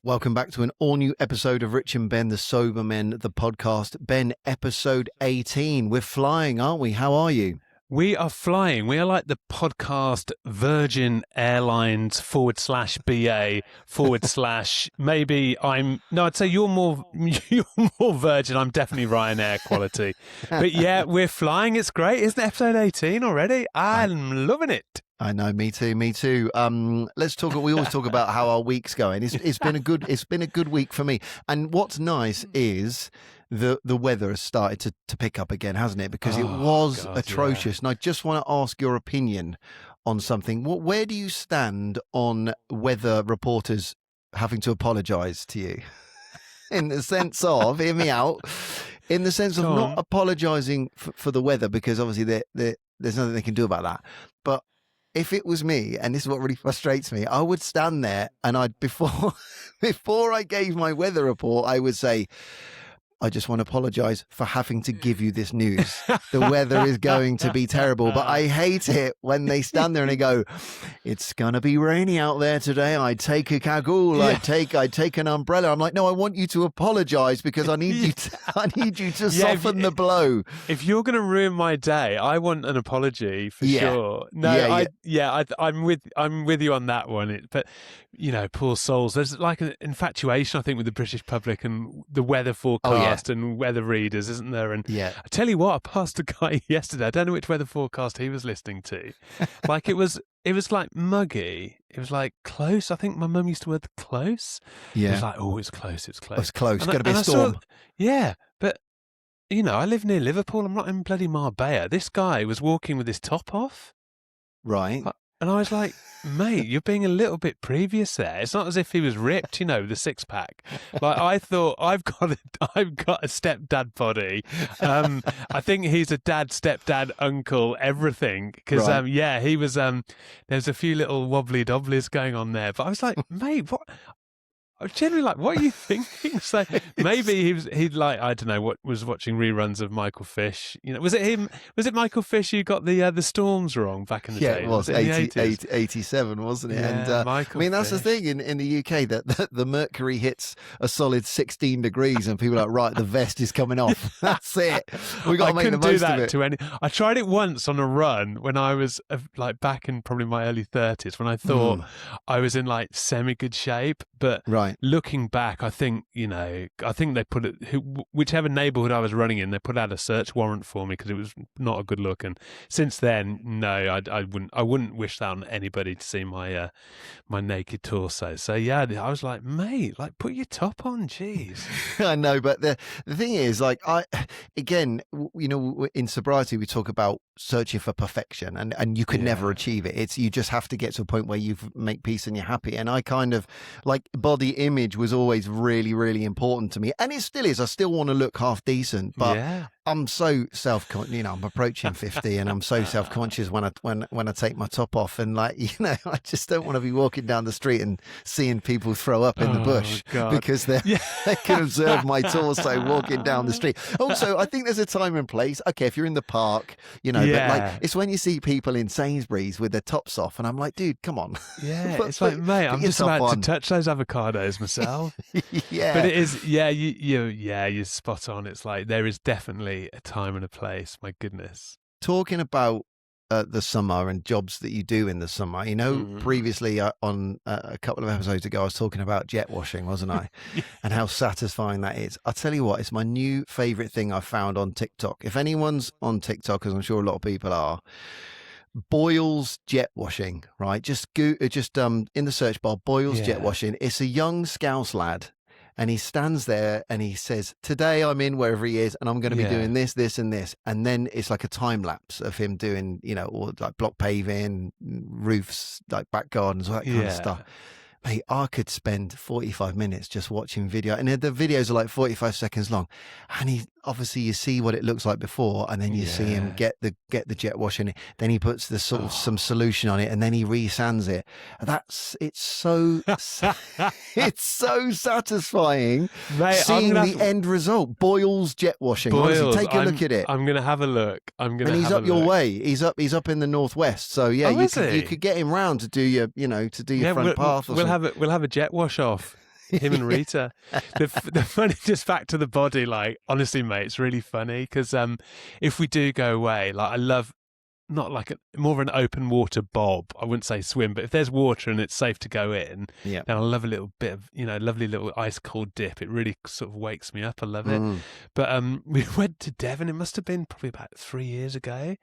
Welcome back to an all-new episode of Rich and Ben, the Sober Men, the podcast. Ben, episode 18. We're flying, aren't we? How are you? We are flying. We are like the podcast Virgin Airlines /BA / maybe I'd say you're more Virgin. I'm definitely Ryanair quality. But yeah, we're flying. It's great. Isn't it episode 18 already? I'm loving it. I know, me too. Let's talk. We always talk about how our week's going. It's been a good week for me. And what's nice is the weather has started to pick up again, hasn't it? Because it was atrocious. Yeah. And I just want to ask your opinion on something. Where do you stand on weather reporters having to apologise to you? In the sense of, hear me out, in the sense of not apologising for the weather, because obviously there's nothing they can do about that. But if it was me, and this is what really frustrates me, I would stand there and before I gave my weather report, I would say, I just want to apologise for having to give you this news. The weather is going to be terrible. But I hate it when they stand there and they go, it's going to be rainy out there today. I'd take a cagoule. Yeah. I'd take an umbrella. I'm like, no, I want you to apologise because I need you to soften the blow. If you're going to ruin my day, I want an apology for sure. No, I'm with you on that one. But, you know, poor souls. There's like an infatuation, I think, with the British public and the weather forecast. And weather readers, isn't there? And I tell you what, I passed a guy yesterday. I don't know which weather forecast he was listening to. Like it was like muggy. It was like close. I think my mum used to word close. Yeah. It was like, it's close. It's close. It's close. It's going to be a storm. But you know, I live near Liverpool. I'm not in bloody Marbella. This guy was walking with his top off. Right. And I was like, mate, you're being a little bit previous there. It's not as if he was ripped, you know, the six pack. Like I thought, I've got a stepdad body. I think he's a dad, stepdad, uncle, everything. Because he was. There's a few little wobbly dobblies going on there. But I was like, mate, what? I was generally like, what are you thinking? So maybe he'd like, I don't know, was watching reruns of Michael Fish. You know, was it him? Was it Michael Fish who got the storms wrong back in the day? Yeah, it was 87, wasn't it? Yeah, and I mean, that's Fish. The thing in the UK that the mercury hits a solid 16 degrees and people are like, right, the vest is coming off. That's it. We got to make the most of it. I tried it once on a run when I was like back in probably my early 30s when I thought I was in like semi good shape, but looking back, I think they put it, whichever neighbourhood I was running in, they put out a search warrant for me because it was not a good look. And since then, no, I wouldn't wish that on anybody to see my my naked torso. So yeah, I was like, mate, like put your top on, jeez. I know, but the thing is, like, in sobriety we talk about searching for perfection, and you could never achieve it. You just have to get to a point where you make peace and you're happy. And I kind of like body image was always really, really important to me, and it still is. I still want to look half decent, but I'm so self-conscious. You know, I'm approaching 50, and I'm so self-conscious when I take my top off, and like, you know, I just don't want to be walking down the street and seeing people throw up in the bush because they can observe my torso walking down the street. Also, I think there's a time and place. Okay, if you're in the park, you know, but like it's when you see people in Sainsbury's with their tops off, and I'm like, dude, come on. Yeah, it's like, mate, I'm just about to touch those avocados myself. But it is, you're spot on. It's like there is definitely a time and a place. My goodness. Talking about the summer and jobs that you do in the summer, you know, previously on a couple of episodes ago, I was talking about jet washing, wasn't I? And how satisfying that is. I'll tell you what, it's my new favourite thing I found on TikTok. If anyone's on TikTok, as I'm sure a lot of people are, Boyle's jet washing, right? Just in the search bar, Boyle's jet washing. It's a young Scouse lad. And he stands there and he says, today I'm in wherever he is and I'm going to be doing this, this and this. And then it's like a time lapse of him doing, you know, all like block paving, roofs, like back gardens, all that kind of stuff. Mate, I could spend 45 minutes just watching video. And the videos are like 45 seconds long. And obviously you see what it looks like before, and then you see him get the jet wash in it. Then he puts the sort of some solution on it, and then he re-sands it. It's so satisfying, mate, seeing the end result. Boyle's jet washing. Honestly, take a look at it. I'm going to have a look. And he's up your way. He's up in the northwest. So yeah, you could get him round to do your front path. We'll have a jet wash off. Him and Rita. The funny, just back to the body, like, honestly, mate, it's really funny because if we do go away, like, I love not like more of an open water bob. I wouldn't say swim, but if there's water and it's safe to go in, Yeah. then I love a little bit of, lovely little ice cold dip. It really sort of wakes me up. I love it. But we went to Devon. It must have been probably about 3 years ago.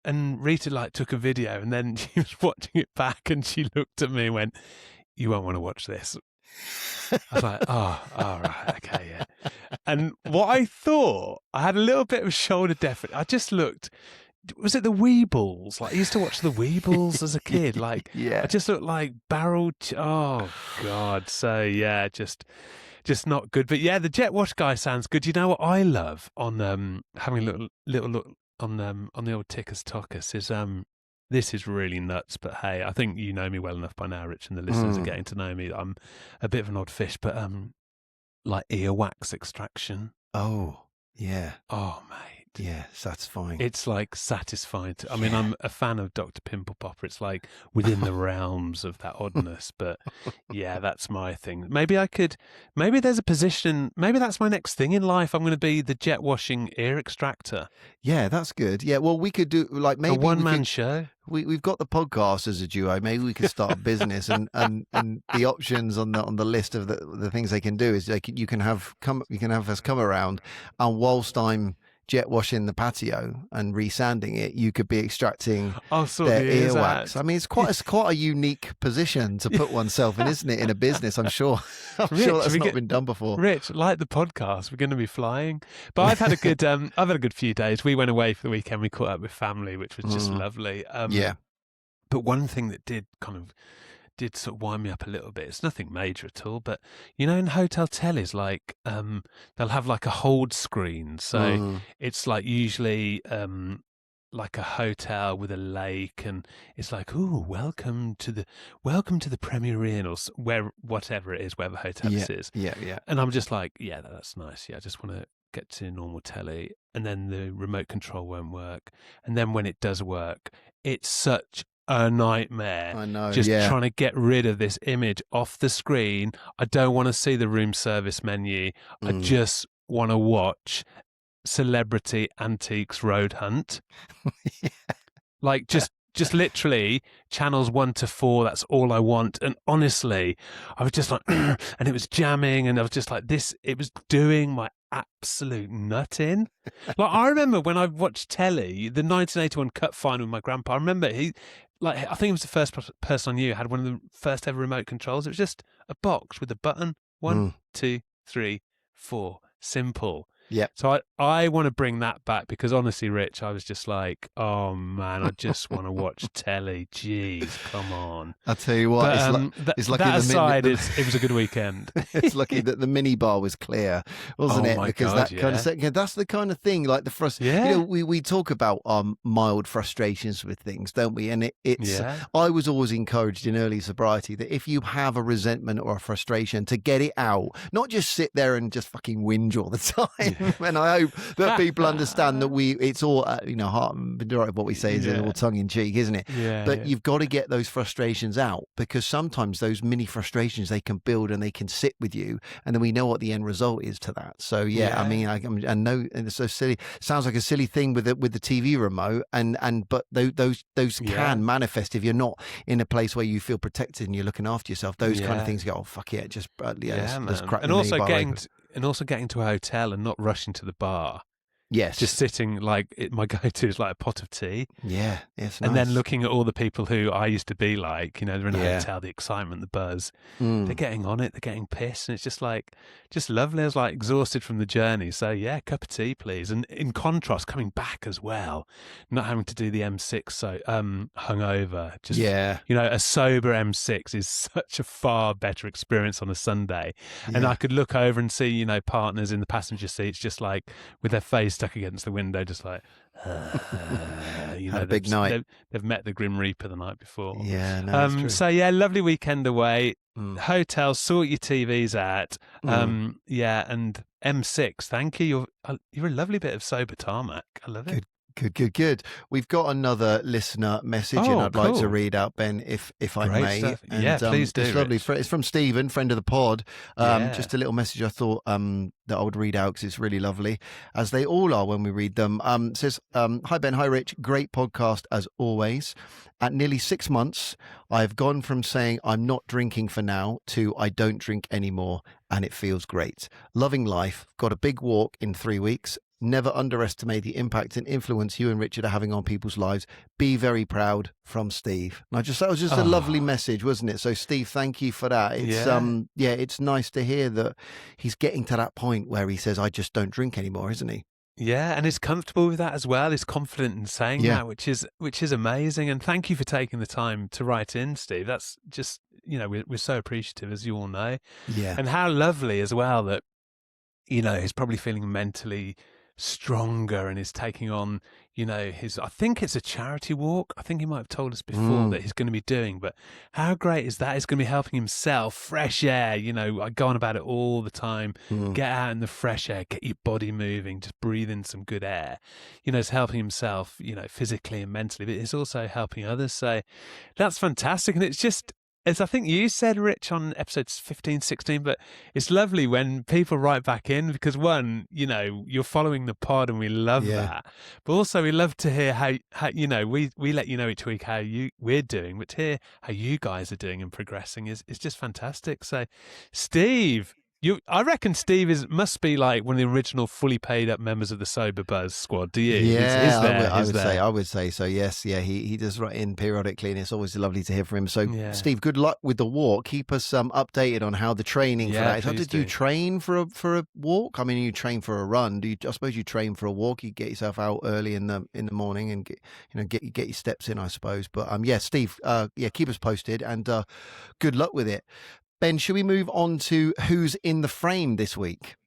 And Rita like took a video and then she was watching it back and she looked at me and went, "You won't want to watch this." I was like, "Oh, all right, okay, yeah." And what I thought, I had a little bit of shoulder deafness. I just looked. Was it the Weebles? Like, I used to watch the Weebles as a kid. Like, Yeah. I just looked like barrel. Oh God! So yeah, just not good. But yeah, the jet wash guy sounds good. You know what I love on having a little look on the old Tickus Tockus is this is really nuts. But hey, I think you know me well enough by now, Rich, and the listeners are getting to know me. I'm a bit of an odd fish, but like earwax extraction. Oh, yeah. Oh mate. Yeah, satisfying. It's like satisfying. I mean, I'm a fan of Dr. Pimple Popper. It's like within the realms of that oddness. But yeah, that's my thing. Maybe there's a position, maybe that's my next thing in life. I'm going to be the jet washing ear extractor. Yeah, that's good. Yeah, well, we could do like maybe a one-man show. We've got the podcast as a duo. Maybe we could start a business, and the options on the list of the things they can do is you can have us come around, and whilst I'm jet washing the patio and resanding it, you could be extracting their earwax. I mean, it's quite a unique position to put oneself in, isn't it? In a business, I'm sure. Rich, sure that's not been done before. Rich, like the podcast, we're going to be flying. But I've had a good few days. We went away for the weekend. We caught up with family, which was just lovely. Yeah. But one thing that did sort of wind me up a little bit. It's nothing major at all, but in hotel tellies, like they'll have like a hold screen, so it's like usually like a hotel with a lake, and it's like, "Ooh, welcome to the Premier Inn," or whatever it is, wherever hotel this is. Yeah. And I'm just like, yeah, that's nice. Yeah, I just want to get to normal telly, and then the remote control won't work, and then when it does work, it's such a nightmare. I know. Just trying to get rid of this image off the screen. I don't want to see the room service menu. I just want to watch Celebrity Antiques Road Hunt. Yeah. Like just literally channels 1 to 4. That's all I want. And honestly, I was just like, and it was jamming, and I was just like, this. It was doing my absolute nut in. Like, I remember when I watched telly, the 1981 Cup final with my grandpa. I remember I think he was the first person I knew who had one of the first ever remote controls. It was just a box with a button. 1, 2, 3, 4. Simple. Yeah. So I want to bring that back because honestly, Rich, I was just like, oh man, I just want to watch telly. Jeez, come on. I'll tell you what, it's lucky that aside, it was a good weekend. It's lucky that the mini bar was clear, wasn't it? Because that kind of that's the kind of thing, like the frustration. We talk about mild frustrations with things, don't we? And it's I was always encouraged in early sobriety that if you have a resentment or a frustration, to get it out, not just sit there and just fucking whinge all the time. And I hope that people understand that it's all, majority of what we say is all tongue in cheek, isn't it? Yeah. But you've got to get those frustrations out, because sometimes those mini frustrations, they can build and they can sit with you, and then we know what the end result is to that. So I mean, I know, and it's so silly. Sounds like a silly thing with the TV remote, but those can manifest if you're not in a place where you feel protected and you're looking after yourself. Those kind of things go, oh fuck it, just let's crack. And also getting to a hotel and not rushing to the bar. Yes. Just sitting, my go-to is like a pot of tea. Yeah, yes, and then looking at all the people who I used to be like, they're in a hotel, the excitement, the buzz. They're getting on it, they're getting pissed, and it's just lovely. I was like exhausted from the journey, so cup of tea, please. And in contrast, coming back as well, not having to do the M6 so hungover. Just a sober M6 is such a far better experience on a Sunday. Yeah. And I could look over and see, partners in the passenger seats, just like with their face stuck against the window, just like, had a big night. They've met the Grim Reaper the night before. Yeah, no, that's true. So lovely weekend away. Hotel, sort your TVs out. And M6. Thank you. You're a lovely bit of sober tarmac. I love it. Good. We've got another listener message, and Oh, I'd like to cool. read out, Ben, if I Great may. stuff. And Yeah, please do, it's lovely. Rich. It's from Stephen, friend of the pod. Yeah. Just a little message I thought that I would read out because it's really lovely, as they all are when we read them. It says, "Hi Ben, hi Rich, great podcast as always. At nearly 6 months, I've gone from saying I'm not drinking for now to I don't drink anymore, and it feels great. Loving life. Got a big walk in 3 weeks." Never underestimate the impact and influence you and Richard are having on people's lives. Be very proud, from Steve. And that was just a lovely message, wasn't it? So Steve, thank you for that. It's it's nice to hear that he's getting to that point where he says, I just don't drink anymore, isn't he? Yeah, and he's comfortable with that as well. He's confident in saying that, which is amazing. And thank you for taking the time to write in, Steve. That's just, we're so appreciative, as you all know. Yeah. And how lovely as well that, he's probably feeling mentally stronger and is taking on, I think it's a charity walk. I think he might have told us before that he's going to be doing, but how great is that? He's going to be helping himself, fresh air, I go on about it all the time. Get out in the fresh air, get your body moving, just breathe in some good air. It's helping himself, physically and mentally, but it's also helping others. So that's fantastic. And it's just, as I think you said, Rich, on episodes 15, 16, but it's lovely when people write back in because, one, you're following the pod and we love that. But also we love to hear how we let you know each week how we're doing, but to hear how you guys are doing and progressing is just fantastic. So, Steve, I reckon Steve must be like one of the original fully paid up members of the Sober Buzz squad. Do you? Yeah, I would say so. Yes, yeah, he does write in periodically, and it's always lovely to hear from him. So, Steve, good luck with the walk. Keep us updated on how the training for that is. Did you train for a walk? I mean, you train for a run. I suppose you train for a walk. You get yourself out early in the morning and get your steps in, I suppose. But Steve, keep us posted and good luck with it. Ben, should we move on to who's in the frame this week?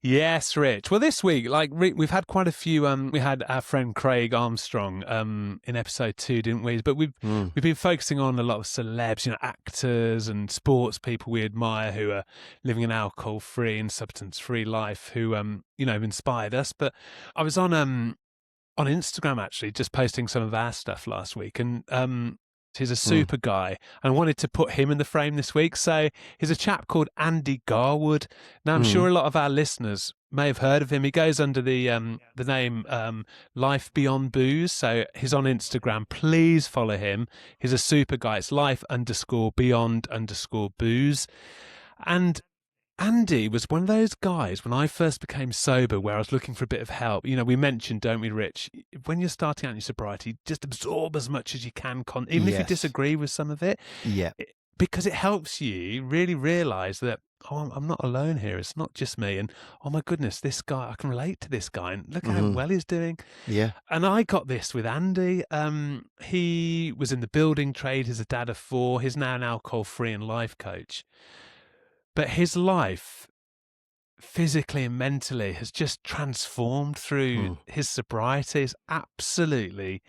Yes, Rich. Well, this week, we've had quite a few. We had our friend Craig Armstrong in episode 2, didn't we? But we've been focusing on a lot of celebs, actors and sports people we admire who are living an alcohol-free and substance-free life, who have inspired us. But I was on Instagram actually, just posting some of our stuff last week, and he's a super guy, and I wanted to put him in the frame this week. So he's a chap called Andy Garwood. Now I'm sure a lot of our listeners may have heard of him. He goes under the name Life Beyond Booze. So he's on Instagram. Please follow him. He's a super guy. It's life_beyond_booze. And Andy was one of those guys when I first became sober where I was looking for a bit of help. We mentioned, don't we, Rich, when you're starting out in your sobriety, just absorb as much as you can, even if you disagree with some of it. Yeah. Because it helps you really realise that, I'm not alone here. It's not just me. And, oh, my goodness, this guy, I can relate to this guy. And look how well he's doing. Yeah. And I got this with Andy. He was in the building trade. He's a dad of 4. He's now an alcohol-free and life coach. But his life, physically and mentally, has just transformed through his sobriety. It's absolutely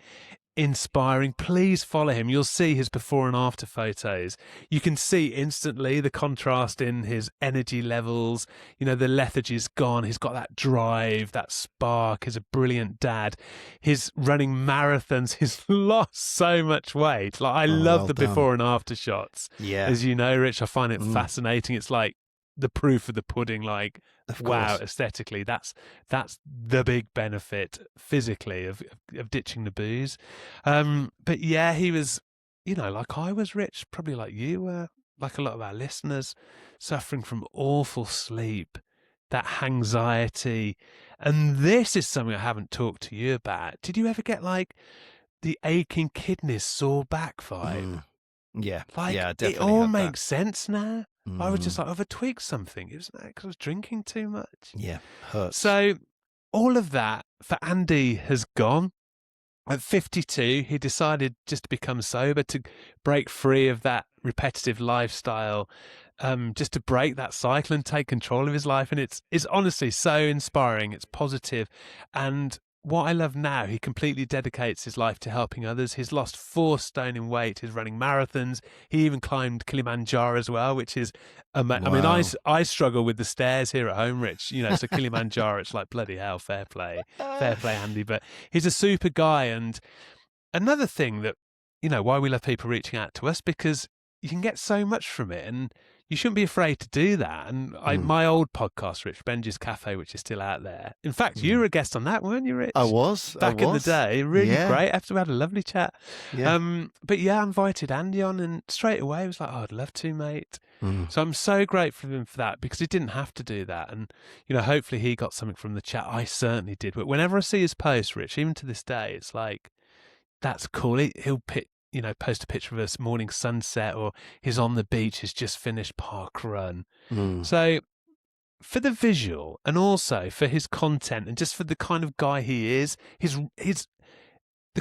inspiring. Please follow him. You'll see his before and after photos. You can see instantly the contrast in his energy levels. The lethargy's gone. He's got that drive, that spark. He's a brilliant dad. He's running marathons. He's lost so much weight. I love the before and after shots. Yeah. As you know, Rich, I find it fascinating. It's like the proof of the pudding, wow, aesthetically, that's the big benefit physically of ditching the booze. But yeah, he was, like I was, Rich, probably like you were, like a lot of our listeners, suffering from awful sleep, that anxiety. And this is something I haven't talked to you about. Did you ever get the aching kidneys, sore back vibe? Yeah. Definitely. It all makes sense now. I was just I've tweaked something. It was because I was drinking too much. Yeah, hurts. So all of that for Andy has gone. At 52, he decided just to become sober, to break free of that repetitive lifestyle, just to break that cycle and take control of his life. And it's honestly so inspiring. It's positive. And what I love now, he completely dedicates his life to helping others. He's lost 4 stone in weight. He's running marathons. He even climbed Kilimanjaro as well, which is, I mean, Wow. I struggle with the stairs here at home, Rich. So Kilimanjaro, it's like bloody hell, fair play, Andy. But he's a super guy. And another thing that, why we love people reaching out to us, because you can get so much from it, and you shouldn't be afraid to do that. And my old podcast, Rich, Benji's Cafe, which is still out there. In fact, you were a guest on that, weren't you, Rich? I was. Back in the day. Really great. After we had a lovely chat. Yeah. But yeah, I invited Andy on, and straight away he was like, I'd love to, mate. So I'm so grateful for him for that, because he didn't have to do that. And, hopefully he got something from the chat. I certainly did. But whenever I see his post, Rich, even to this day, it's like, that's cool. He'll post a picture of us morning sunset, or he's on the beach, he's just finished park run. So for the visual, and also for his content, and just for the kind of guy he is, the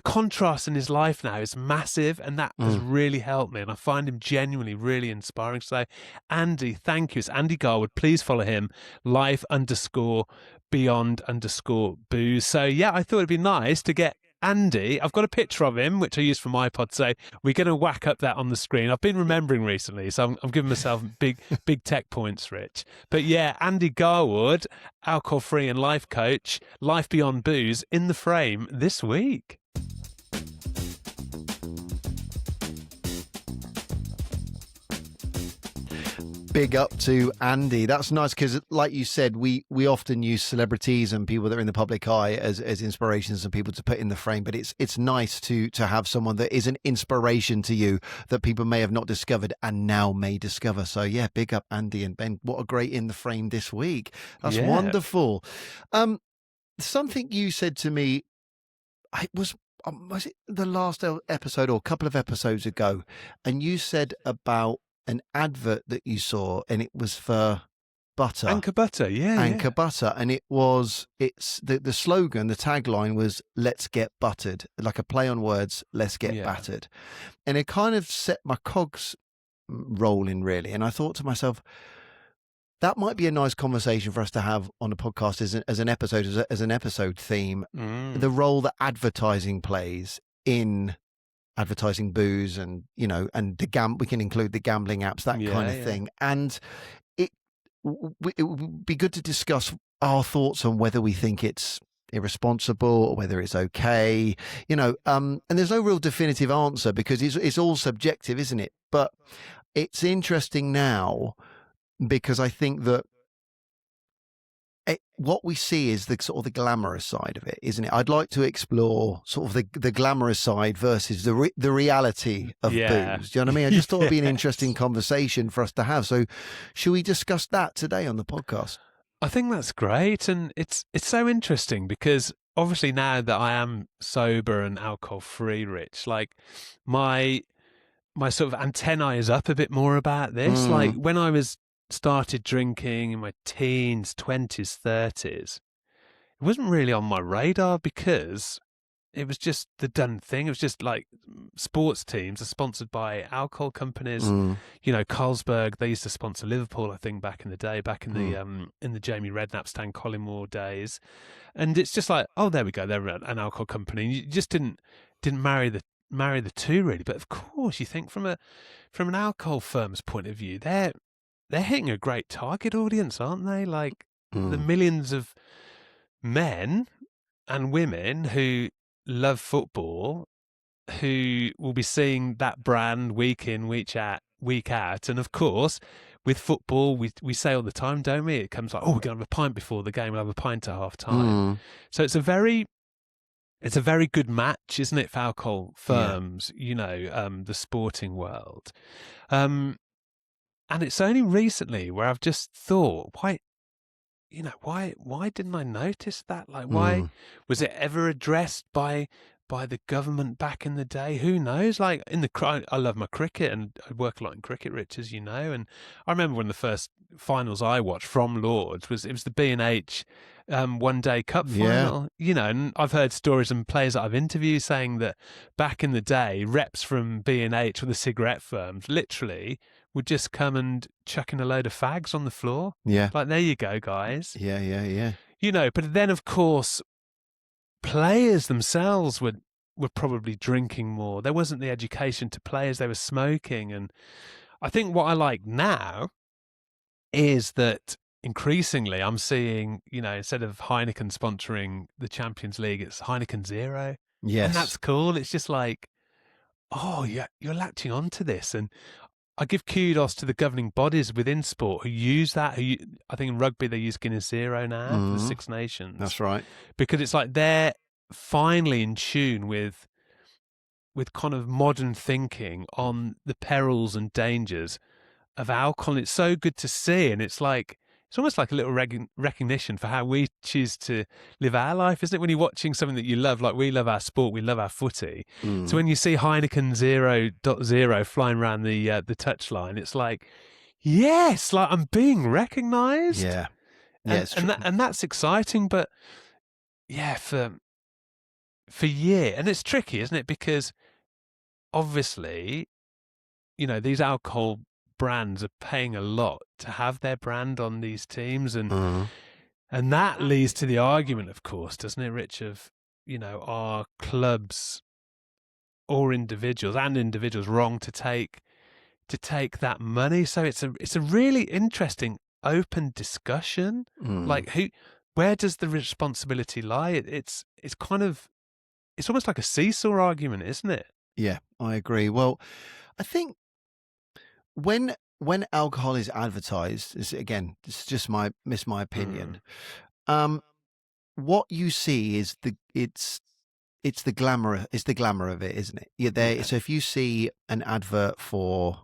contrast in his life now is massive, and that has really helped me, and I find him genuinely really inspiring. So Andy, thank you. It's Andy Garwood. Please follow him, life_beyond_booze. So yeah, I thought it'd be nice to get Andy. I've got a picture of him, which I use for my pod, so we're going to whack up that on the screen. I've been remembering recently, so I'm giving myself big tech points, Rich. But yeah, Andy Garwood, alcohol-free and life coach, life beyond booze, in the frame this week. Big up to Andy. That's nice, because like you said, we often use celebrities and people that are in the public eye as inspirations and people to put in the frame, but it's nice to have someone that is an inspiration to you that people may have not discovered and now may discover. So yeah, big up Andy and Ben. What a great in the frame this week. That's wonderful. Something you said to me, it was it the last episode or a couple of episodes ago, and you said about an advert that you saw, and it was for butter. Anchor butter, Anchor butter. And it's the slogan, the tagline was, let's get buttered, like a play on words, let's get battered. And it kind of set my cogs rolling, really. And I thought to myself, that might be a nice conversation for us to have on the podcast as an episode theme, the role that advertising plays in advertising booze, and and we can include the gambling apps, that kind of thing. And it would be good to discuss our thoughts on whether we think it's irresponsible or whether it's okay, and there's no real definitive answer, because it's all subjective, isn't it? But it's interesting now, because I think that what we see is the sort of the glamorous side of it, isn't it? I'd like to explore sort of the glamorous side versus the reality of booze. Do you know what I mean? I just thought it'd be an interesting conversation for us to have. So should we discuss that today on the podcast? I think that's great. And it's so interesting, because obviously now that I am sober and alcohol free, Rich, like my sort of antennae is up a bit more about this. Like when I started drinking in my teens, 20s, 30s, it wasn't really on my radar, because it was just the done thing. It was just like sports teams are sponsored by alcohol companies. Carlsberg, they used to sponsor Liverpool, I think, back in the day, back in the Jamie Redknapp, Stan Collymore days. And it's just like, oh, there we go, they're an alcohol company. And you just didn't marry the two, really. But of course, you think from an alcohol firm's point of view, they're hitting a great target audience, aren't they? Like the millions of men and women who love football, who will be seeing that brand week in, week out. And of course, with football, we say all the time, don't we? It comes like, oh, we're going to have a pint before the game. We'll have a pint at half time. So it's a very good match, isn't it, for alcohol firms, the sporting world. And it's only recently where I've just thought, why didn't I notice that? Like, why was it ever addressed by the government back in the day? Who knows? Like I love my cricket, and I work a lot in cricket, Rich, as you know. And I remember when the first finals I watched from Lords was the B&H One Day Cup final. And I've heard stories and players that I've interviewed saying that back in the day, reps from B&H or the cigarette firms literally would just come and chuck in a load of fags on the floor. Yeah. Like, there you go, guys. Yeah. But then, of course, players themselves were probably drinking more. There wasn't the education to players; they were smoking. And I think what I like now is that increasingly I'm seeing, instead of Heineken sponsoring the Champions League, it's Heineken Zero. Yes. And that's cool. It's just like, oh, yeah, you're latching onto this. And I give kudos to the governing bodies within sport who use that. I think in rugby they use Guinness Zero now for the Six Nations. That's right. Because it's like they're finally in tune with kind of modern thinking on the perils and dangers of alcohol. It's so good to see, and it's almost like a little recognition for how we choose to live our life, isn't it? When you're watching something that you love, like we love our sport, we love our footy. So when you see Heineken 0.0 flying around the touchline, it's like, yes, like I'm being recognised. Yeah, and that's exciting. But yeah, for years, and it's tricky, isn't it? Because obviously, these alcohol brands are paying a lot to have their brand on these teams, and that leads to the argument, of course, doesn't it, Rich, of are clubs or individuals wrong to take that money? So it's a really interesting open discussion. Like where does the responsibility lie? It's almost like a seesaw argument, isn't it? Yeah, I agree. Well, I think when alcohol is advertised, it's just my opinion. What you see is it's the glamour of it, isn't it? Yeah. So if you see an advert for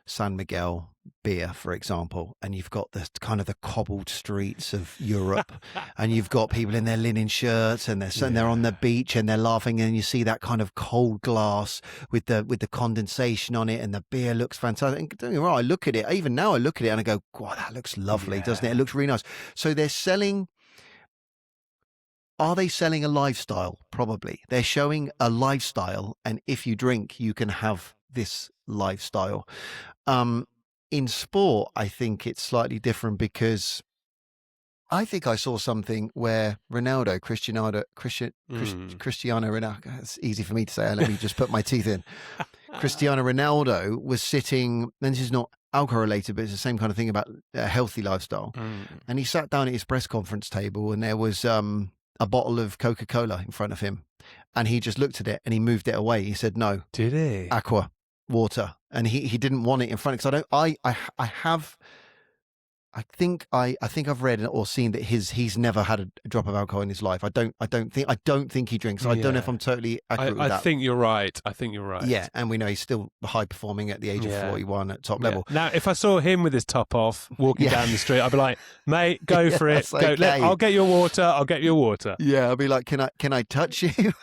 San Miguel beer, for example, and you've got the kind of the cobbled streets of Europe, and you've got people in their linen shirts, and they're on the beach and they're laughing, and you see that kind of cold glass with the condensation on it, and the beer looks fantastic. And don't get me wrong, I look at it, even now I look at it and I go, wow, that looks lovely, doesn't it? It looks really nice. So they're selling. Are they selling a lifestyle? Probably. They're showing a lifestyle, and if you drink, you can have this lifestyle. In sport, I think it's slightly different, because I think I saw something where Cristiano Ronaldo, it's easy for me to say, let me just put my teeth in. Cristiano Ronaldo was sitting, and this is not alcohol related, but it's the same kind of thing about a healthy lifestyle. And he sat down at his press conference table, and there was a bottle of Coca-Cola in front of him, and he just looked at it and he moved it away. He said, no. Did he? Aqua, water. And he didn't want it in front, because I think I've read or seen that he's never had a drop of alcohol in his life. I don't think he drinks. I don't know if I'm totally accurate with that. I think you're right. Yeah, and we know he's still high performing at the age of 41 at top level. Now, if I saw him with his top off walking down the street, I'd be like, mate, go for it. Go, okay. I'll get your water. Yeah, I'll be like, can I touch you?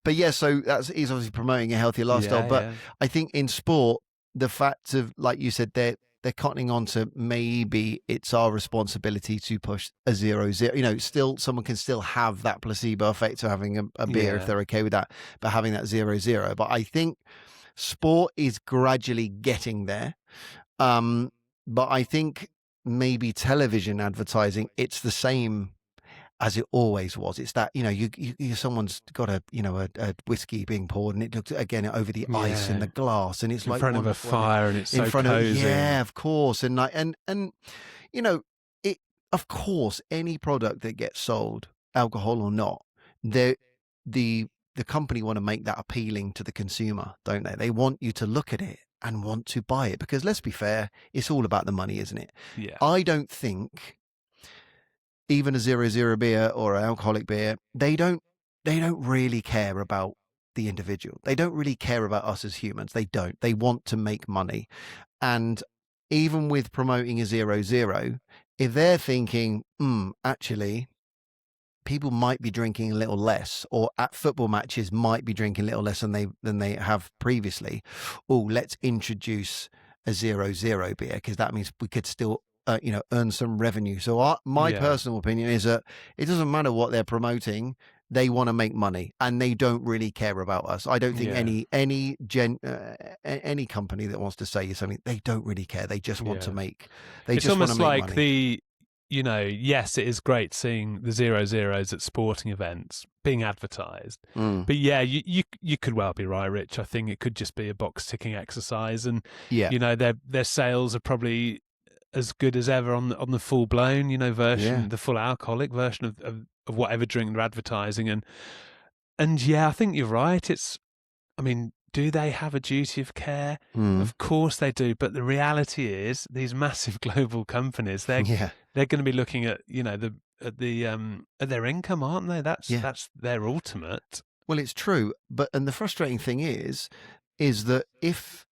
But yeah, so he's obviously promoting a healthier lifestyle. But I think in sport, the fact of, like you said, they're cottoning on to, maybe it's our responsibility to push a 0.0. Still, someone can still have that placebo effect of having a beer if they're okay with that, but having that 0.0. But I think sport is gradually getting there. But I think maybe television advertising, it's the same as it always was. It's that, someone's got a whiskey being poured, and it looks again over the ice and the glass, and it's in like front of a fire, and it's so cozy. Of course. And it, of course, any product that gets sold, alcohol or not, the company want to make that appealing to the consumer, don't they? They want you to look at it and want to buy it, because let's be fair, it's all about the money, isn't it? Yeah. I don't think even a 0.0 beer or an alcoholic beer, they don't really care about the individual. They don't really care about us as humans. They don't. They want to make money. And even with promoting a 0.0, if they're thinking, actually, people might be drinking a little less, or at football matches might be drinking a little less than they have previously, let's introduce a 0.0 beer, because that means we could still earn some revenue. So my personal opinion is that it doesn't matter what they're promoting. They want to make money, and they don't really care about us. I don't think any company that wants to say something, they don't really care. They just want to make. It's almost like money. yes, it is great seeing the 0-0s at sporting events being advertised. But yeah, you could well be right, Rich. I think it could just be a box ticking exercise, and their sales are probably as good as ever on the full blown version, the full alcoholic version of whatever drink they're advertising, and yeah, I think you're right. Do they have a duty of care? Of course they do, but the reality is these massive global companies, they're going to be looking at at their income, aren't they? That's their ultimate. Well, it's true, and the frustrating thing is that if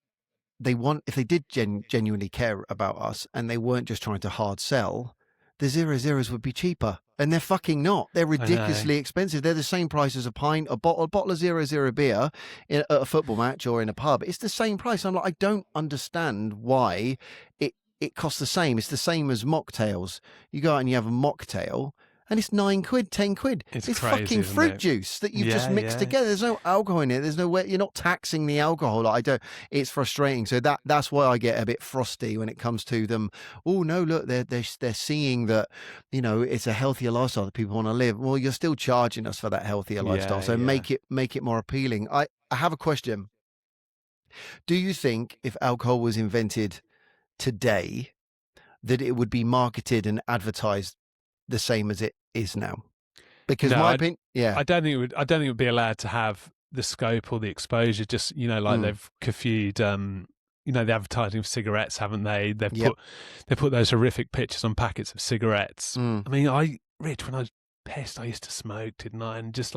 they did genuinely care about us and they weren't just trying to hard sell, the 0-0s would be cheaper. And they're fucking not. They're ridiculously expensive. They're the same price as a pint, a bottle of 0-0 beer at a football match or in a pub. It's the same price. I'm like, I don't understand why it costs the same. It's the same as mocktails. You go out and you have a mocktail, and it's 9 quid, 10 quid. It's crazy, fucking fruit juice that you've just mixed together. There's no alcohol in it. There's no way, you're not taxing the alcohol. Like, it's frustrating. So that's why I get a bit frosty when it comes to them. Oh no, look, they're seeing that, it's a healthier lifestyle that people want to live. Well, you're still charging us for that healthier lifestyle. So make it more appealing. I have a question. Do you think if alcohol was invented today, that it would be marketed and advertised the same as it is now? Because no, my opinion, I don't think it would be allowed to have the scope or the exposure. Just they've curfewed, the advertising of cigarettes, haven't they? They put those horrific pictures on packets of cigarettes. Rich, when I was pissed, I used to smoke, didn't I? And just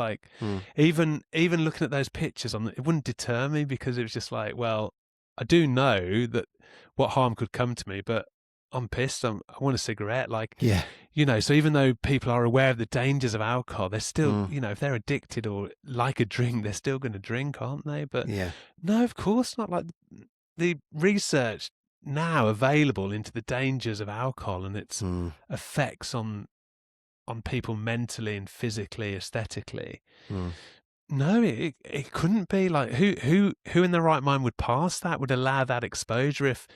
even looking at those pictures it wouldn't deter me, because it was just like, well, I do know that what harm could come to me, but I'm pissed. I want a cigarette. So even though people are aware of the dangers of alcohol, they're still, if they're addicted or like a drink, they're still going to drink, aren't they? But no, of course not. Like, the research now available into the dangers of alcohol and its effects on people mentally and physically, aesthetically. No, it couldn't be. Like, who in their right mind would pass that, would allow that exposure if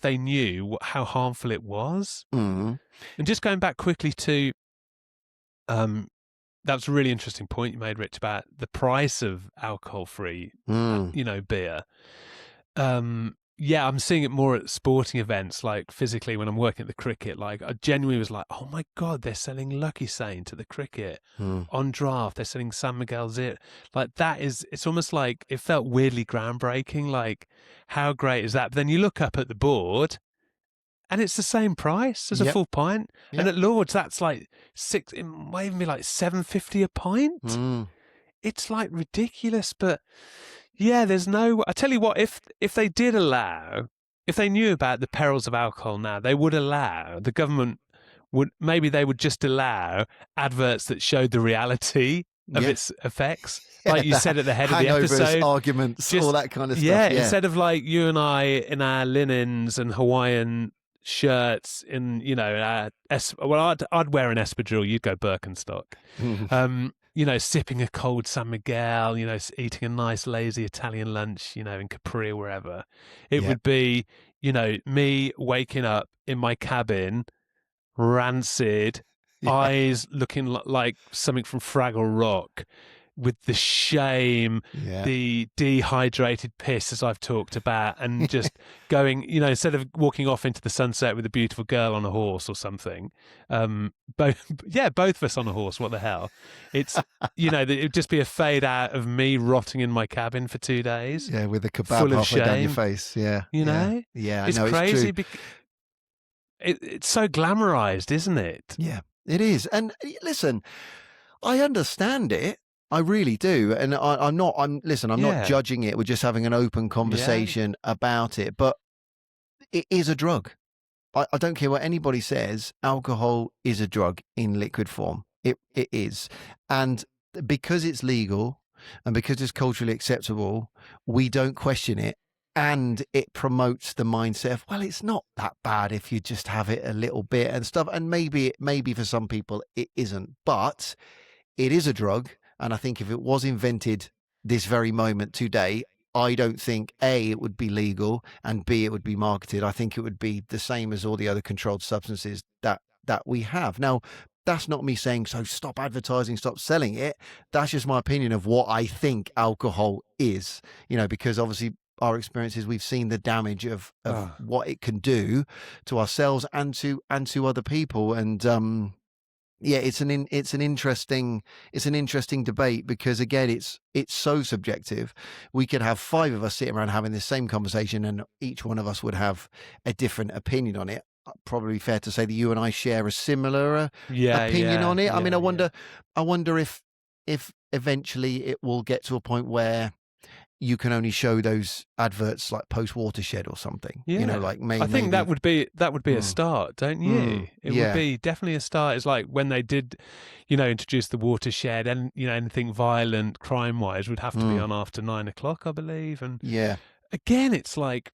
they knew how harmful it was? And just going back quickly to, that's a really interesting point you made, Rich, about the price of alcohol-free, beer. I'm seeing it more at sporting events, like physically when I'm working at the cricket. Like, I genuinely was like, oh my God, they're selling Lucky Saint at the cricket on draft. They're selling San Miguel Zero. Like, it's almost like it felt weirdly groundbreaking. Like, how great is that? But then you look up at the board and it's the same price as a full pint. And at Lord's, that's like it might even be like $7.50 a pint. It's like ridiculous, but yeah, there's no. I tell you what, if they did allow, if they knew about the perils of alcohol now, they would allow, the government they would just allow adverts that showed the reality of its effects. Like you said at the head of the episode. Arguments, all that kind of stuff. Yeah, instead of like you and I in our linens and Hawaiian shirts in, I'd wear an espadrille, you'd go Birkenstock. Sipping a cold San Miguel, eating a nice lazy Italian lunch, in Capri or wherever. It would be, me waking up in my cabin, rancid, eyes looking like something from Fraggle Rock, with the shame, the dehydrated piss, as I've talked about, and just going, instead of walking off into the sunset with a beautiful girl on a horse or something, both of us on a horse, what the hell? It's, it'd just be a fade out of me rotting in my cabin for 2 days. Yeah, with a kebab halfway down your face. Yeah. Yeah, it's crazy. It's so glamorized, isn't it? Yeah, it is. And listen, I understand it. I really do. And I'm not judging it. We're just having an open conversation about it. But it is a drug. I don't care what anybody says. Alcohol is a drug in liquid form. It is. And because it's legal and because it's culturally acceptable, we don't question it. And it promotes the mindset of, well, it's not that bad if you just have it a little bit and stuff. And maybe for some people it isn't. But it is a drug. And I think if it was invented this very moment today, I don't think A, it would be legal, and B, it would be marketed. I think it would be the same as all the other controlled substances that that we have. Now, that's not me saying, so stop advertising, stop selling it. That's just my opinion of what I think alcohol is, because obviously our experiences, we've seen the damage of what it can do to ourselves and to other people. And yeah, it's an interesting debate, because again, it's so subjective. We could have 5 of us sitting around having the same conversation, and each one of us would have a different opinion on it. Probably fair to say that you and I share a similar opinion on it. I mean, I wonder if eventually it will get to a point where you can only show those adverts like post watershed or something. Like maybe. I think that would be a start, don't you? It would be definitely a start. It's like when they did, introduce the watershed, and anything violent crime wise would have to be on after 9 o'clock, I believe. And again, it's like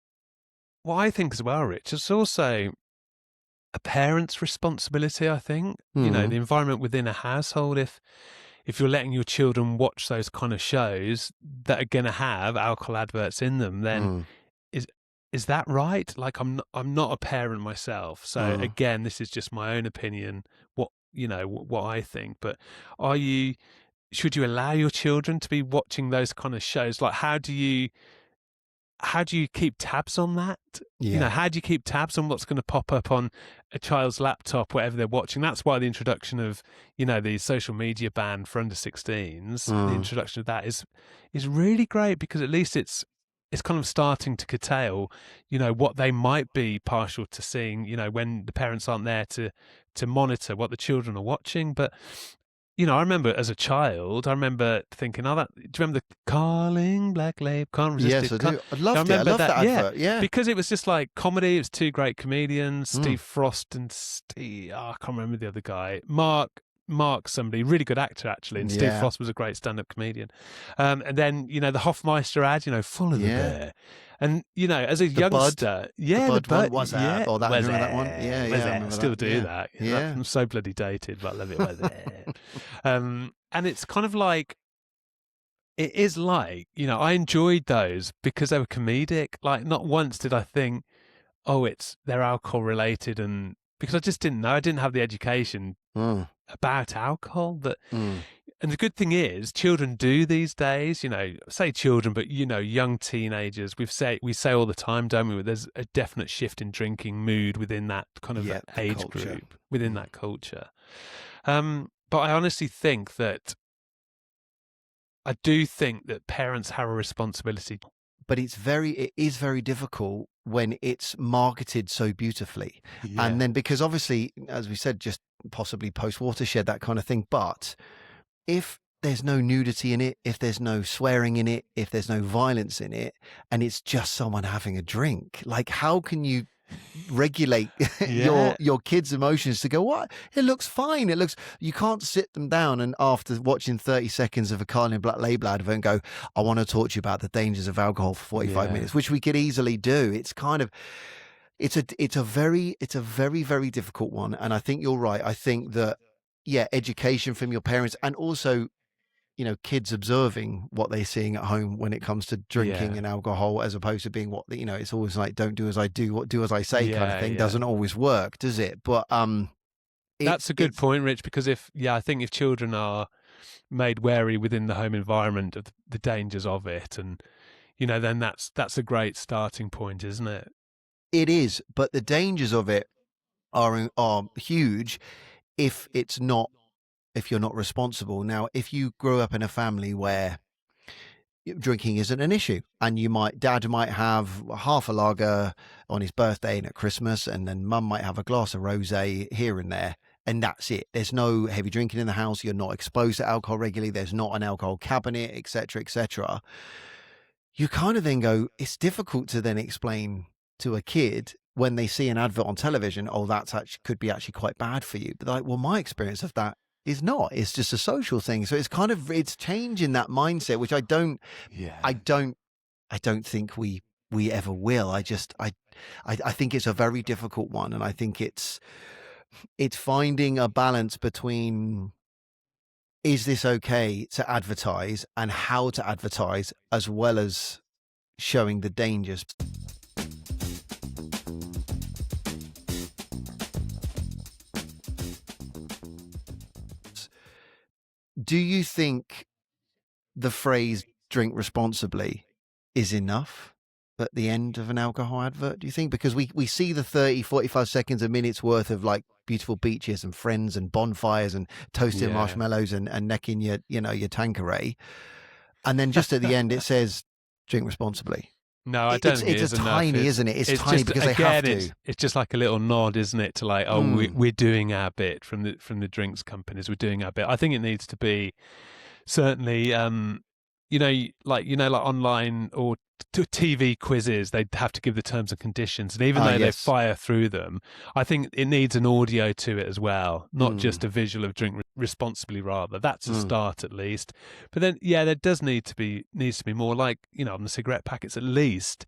what I think as well, Rich. It's also a parent's responsibility, I think. The environment within a household. If you're letting your children watch those kind of shows that are going to have alcohol adverts in them, then is that right? Like, I'm not a parent myself, so again, this is just my own opinion. What I think, but should you allow your children to be watching those kind of shows? Like, how do you keep tabs on that? How do you keep tabs on what's going to pop up on a child's laptop, whatever they're watching? That's why the introduction of, the social media ban for under 16s, the introduction of that is really great, because at least it's kind of starting to curtail, what they might be partial to seeing, when the parents aren't there to monitor what the children are watching. But I remember as a child, thinking, do you remember the Carling Black Label? Can't resist it. Yes, I do. I loved it. I loved that advert. Yeah. Because it was just like comedy. It was 2 great comedians, Steve Frost and I can't remember the other guy. Mark, somebody, really good actor actually, and Steve Frost was a great stand-up comedian. And then, the Hofmeister ad, follow the bear. And, as a youngster, the Bud one, what's that? Or that, remember that one? Yeah, I still do that. that. Yeah. I'm so bloody dated, but I love it. And it's kind of like, it is like, I enjoyed those because they were comedic. Like, not once did I think, they're alcohol related, and because I just didn't know. I didn't have the education about alcohol. And the good thing is, children do these days. Say children, but young teenagers. We say all the time, don't we? There's a definite shift in drinking mood within that kind of age group, within that culture. But I honestly think that parents have a responsibility. But it is very difficult when it's marketed so beautifully. And then, because obviously, as we said, just possibly post watershed, that kind of thing. But if there's no nudity in it, if there's no swearing in it, if there's no violence in it, and it's just someone having a drink, like, how can you regulate your kids' emotions to go, what? It looks fine. You can't sit them down and after watching 30 seconds of a Carling Black Label advert and go, I want to talk to you about the dangers of alcohol for 45 minutes, which we could easily do. It's kind of, it's a very, very difficult one. And I think you're right. I think that, education from your parents, and also, kids observing what they're seeing at home when it comes to drinking and alcohol, as opposed to being what, it's always like, don't do as I do, do as I say kind of thing. Doesn't always work, does it? But that's a good point, Rich, because I think if children are made wary within the home environment of the dangers of it, and, then that's a great starting point, isn't it? It is, but the dangers of it are huge if you're not responsible. Now, if you grow up in a family where drinking isn't an issue, and dad might have half a lager on his birthday and at Christmas, and then mum might have a glass of rosé here and there, and that's it. There's no heavy drinking in the house. You're not exposed to alcohol regularly. There's not an alcohol cabinet, etc., etc. You kind of then go, it's difficult to then explain to a kid when they see an advert on television, could be actually quite bad for you. But like, well, my experience of that is not. It's just a social thing. So it's changing that mindset, which I don't think we ever will. I think it's a very difficult one, and I think it's finding a balance between, is this okay to advertise, and how to advertise, as well as showing the dangers. Do you think the phrase "drink responsibly" is enough at the end of an alcohol advert? Do you think? Because we see the 30, 45 seconds, a minute's worth of like beautiful beaches and friends and bonfires and toasted Yeah. marshmallows and necking your Tanqueray, and then just at the end it says "drink responsibly." No, I don't think it it's is enough. tiny, isn't it? It's tiny just, because they have to. It's just like a little nod, isn't it? To like, we're doing our bit from the drinks companies. We're doing our bit. I think it needs to be certainly, like online or TV quizzes. They'd have to give the terms and conditions, and even though they fire through them, I think it needs an audio to it as well, not just a visual of drink responsibly. Rather, that's a start at least. But then, there needs to be more, like on the cigarette packets at least.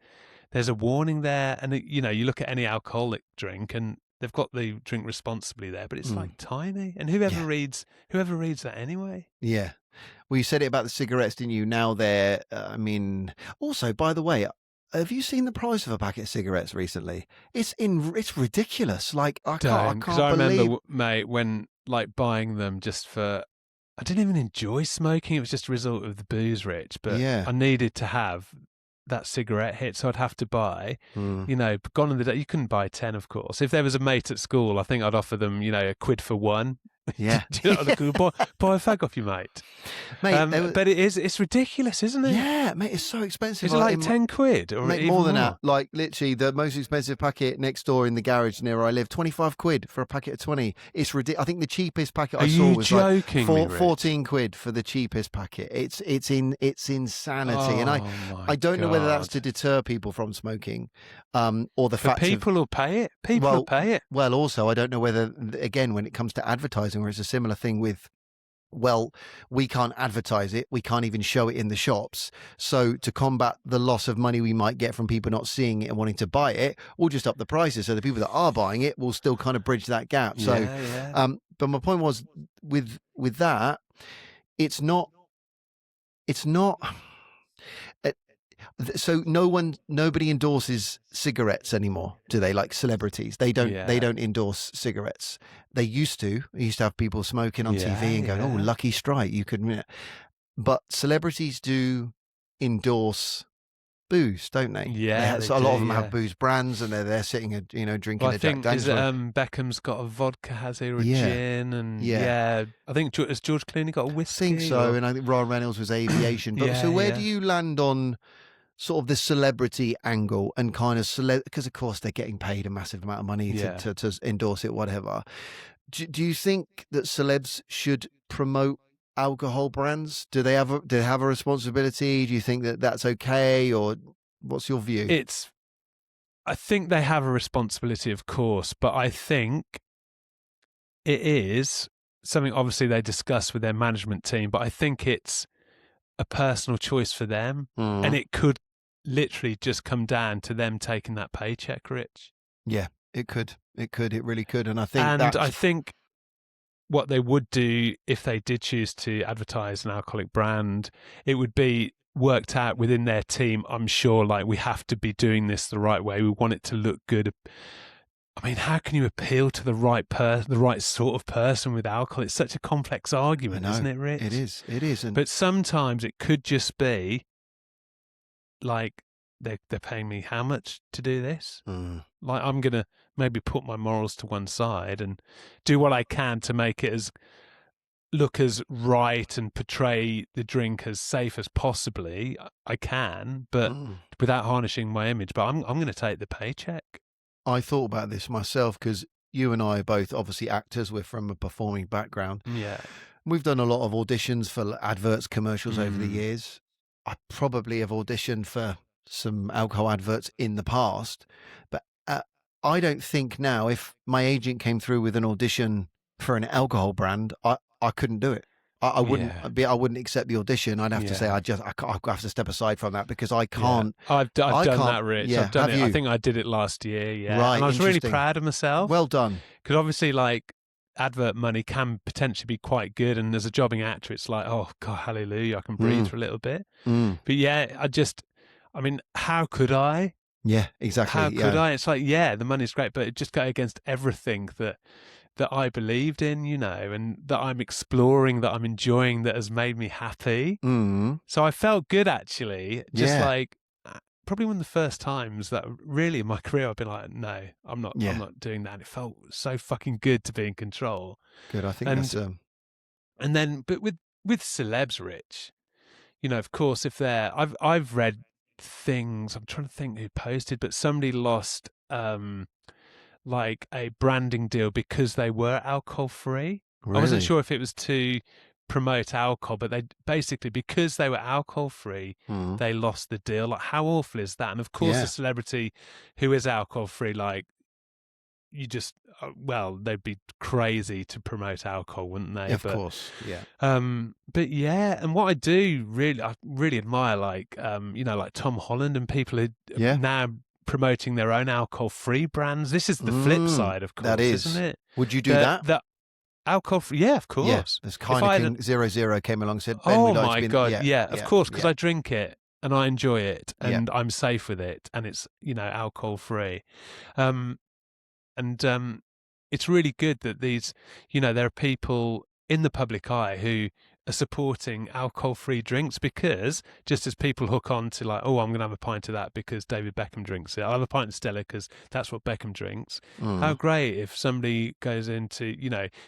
There's a warning there, and you look at any alcoholic drink, and they've got the drink responsibly there, but it's like tiny, and whoever reads that anyway? Yeah. Well, you said it about the cigarettes, didn't you? Now they're, also, by the way, have you seen the price of a packet of cigarettes recently? It's ridiculous. Like, I can't Because I believe... remember, mate, when like buying them just for, I didn't even enjoy smoking. It was just a result of the booze, Rich. But I needed to have that cigarette hit, so I'd have to buy, gone in the day, you couldn't buy 10, of course. If there was a mate at school, I think I'd offer them, a quid for one. Yeah. Do you know what the buy a fag off you, mate. But it's ridiculous, isn't it? Yeah, mate, it's so expensive. Is it like 10 quid? Or mate, more than that. Like, literally, the most expensive packet next door in the garage near where I live, 25 quid for a packet of 20. It's ridiculous. I think the cheapest packet I saw was like 14 quid for the cheapest packet. It's insanity. And I don't know whether that's to deter people from smoking, or the fact people will pay it. People will pay it. Well, also, I don't know whether, again, when it comes to advertising, where it's a similar thing with, well, we can't advertise it, we can't even show it in the shops. So to combat the loss of money we might get from people not seeing it and wanting to buy it, we'll just up the prices. So the people that are buying it will still kind of bridge that gap. But my point was with that, it's not. So nobody endorses cigarettes anymore, do they? Like celebrities, they don't endorse cigarettes. They used to have people smoking on TV and going, "Oh, Lucky Strike," you could. But celebrities do endorse booze, don't they? Yeah, a lot of them have booze brands, and they're sitting, drinking a Jack Daniels. Beckham's got a vodka, has he, or a gin, and I think has George Clooney got a whiskey? I think so, and I think Ryan Reynolds was aviation. But so where do you land on sort of the celebrity angle and kind of because of course they're getting paid a massive amount of money to endorse it, whatever. Do you think that celebs should promote alcohol brands? Do they have a responsibility? Do you think that that's okay, or what's your view? I think they have a responsibility, of course, but I think it is something obviously they discuss with their management team, but I think it's a personal choice for them, and it could literally just come down to them taking that paycheck, Rich. Yeah, it could. It really could. And I think what they would do if they did choose to advertise an alcoholic brand, it would be worked out within their team. I'm sure, like, we have to be doing this the right way. We want it to look good. I mean, how can you appeal to the right sort of person with alcohol? It's such a complex argument, isn't it, Rich? It is. But sometimes it could just be like they're paying me how much to do this? Like, I'm going to maybe put my morals to one side and do what I can to make it look as right and portray the drink as safe as possibly I can, but without harnishing my image. But I'm going to take the paycheck. I thought about this myself because you and I are both obviously actors. We're from a performing background. Yeah. We've done a lot of auditions for adverts, commercials over the years. I probably have auditioned for some alcohol adverts in the past, but I don't think now if my agent came through with an audition for an alcohol brand, I couldn't do it. I wouldn't I wouldn't accept the audition. I'd have to say I have to step aside from that because I can't. I've done that, Rich. Yeah, I've done it. you? I think I did it last year. Yeah, right. And I was really proud of myself. Well done. Because obviously, like, advert money can potentially be quite good, and as a jobbing actor, it's like, oh God, hallelujah, I can breathe for a little bit. But yeah, I mean, how could I? Yeah, exactly. How could I? It's like, the money's great, but it just go against everything that that I believed in, and that I'm exploring, that I'm enjoying, that has made me happy. So I felt good, actually. Just like probably one of the first times that really in my career I've been like, no, I'm not doing that. And it felt so fucking good to be in control. Good. I think that's and then, but with celebs, Rich, of course, if they're, I've read things. I'm trying to think who posted, but somebody lost like a branding deal because they were alcohol free. Really? I wasn't sure if it was to promote alcohol, but they basically, because they were alcohol free, they lost the deal. Like, how awful is that? And of course, a celebrity who is alcohol free, like, you just, they'd be crazy to promote alcohol, wouldn't they? Of course, yeah. But yeah, and what I really admire, like, like Tom Holland and people who now promoting their own alcohol-free brands. This is the flip side, of course, isn't it? Would you do that? The alcohol-free, yeah, of course. Yeah, this Heineken 00 came along and said, Ben, oh we'd like my to be God, of course, because I drink it and I enjoy it and I'm safe with it and it's, alcohol-free. And it's really good that these, there are people in the public eye who are supporting alcohol-free drinks, because just as people hook on to like, oh, I'm going to have a pint of that because David Beckham drinks it. I'll have a pint of Stella because that's what Beckham drinks. How great if somebody goes into,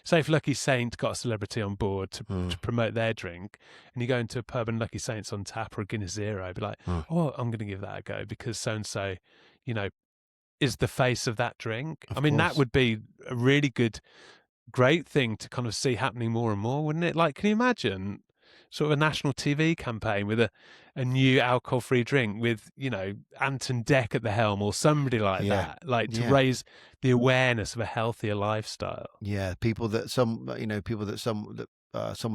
say if Lucky Saint got a celebrity on board to promote their drink, and you go into a pub and Lucky Saint's on tap or a Guinness Zero, be like, oh, I'm going to give that a go because so-and-so, is the face of that drink. I mean, that would be a really great thing to kind of see happening more and more, wouldn't it? Like, can you imagine sort of a national TV campaign with a new alcohol-free drink with, Anton Deck at the helm or somebody like that, like to raise the awareness of a healthier lifestyle. Yeah, someone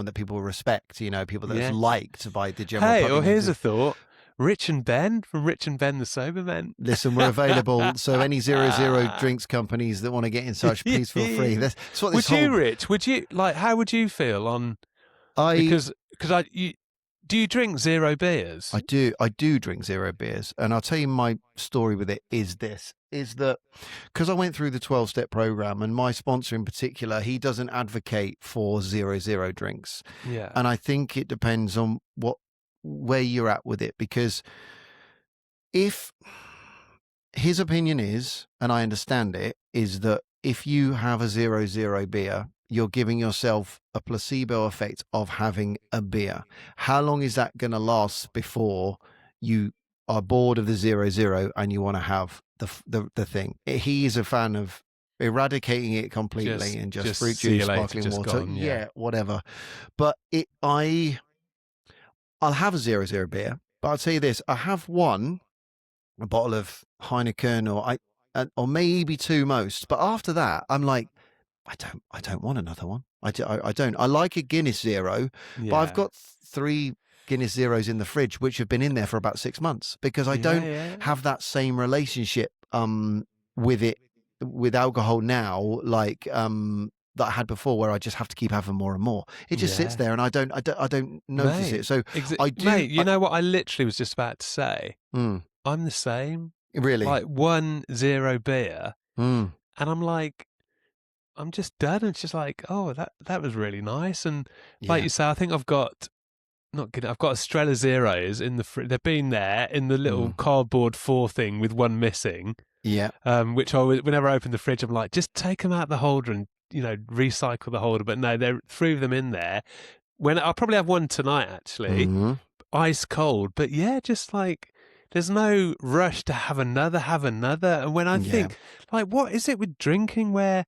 that people respect, people that's liked by the general public. Hey, or here's a thought. Rich and Ben from Rich and Ben the Sober Men. Listen, we're available. So any 00 drinks companies that want to get in touch, please feel free. That's what this Rich? Would you like? How would you feel on? Because do you drink 0 beers? I do drink 0 beers, and I'll tell you my story with it is that because I went through the 12-step program, and my sponsor in particular, he doesn't advocate for 00 drinks. Yeah, and I think it depends on where you're at with it, because if his opinion is, and I understand it, is that if you have a 00 beer, you're giving yourself a placebo effect of having a beer. How long is that going to last before you are bored of the 00 and you want to have the thing? He is a fan of eradicating it completely and just fruit juice, sparkling water, gone, whatever. But I'll have a 00 beer, but I'll tell you this: I have a bottle of Heineken, or maybe 2 most. But after that, I'm like, I don't want another one. I don't. I like a Guinness Zero, but I've got 3 Guinness Zeros in the fridge, which have been in there for about 6 months, because I don't have that same relationship with it, with alcohol now, like that I had before, where I just have to keep having more and more. It just sits there, and I don't notice it. So I do. Mate, you know what I literally was just about to say? I'm the same. Really? Like 1 0 beer, and I'm like, I'm just done. It's just like, oh, that was really nice. And like you say, I think I've got Estrella Zeros in the they've been there in the little cardboard 4 thing with 1 missing. Yeah. Which whenever I open the fridge, I'm like, just take them out the holder and recycle the holder. But no, they threw them in there. When I'll probably have 1 tonight, actually, ice cold. But yeah, just like, there's no rush to have another. And when I think, like, what is it with drinking where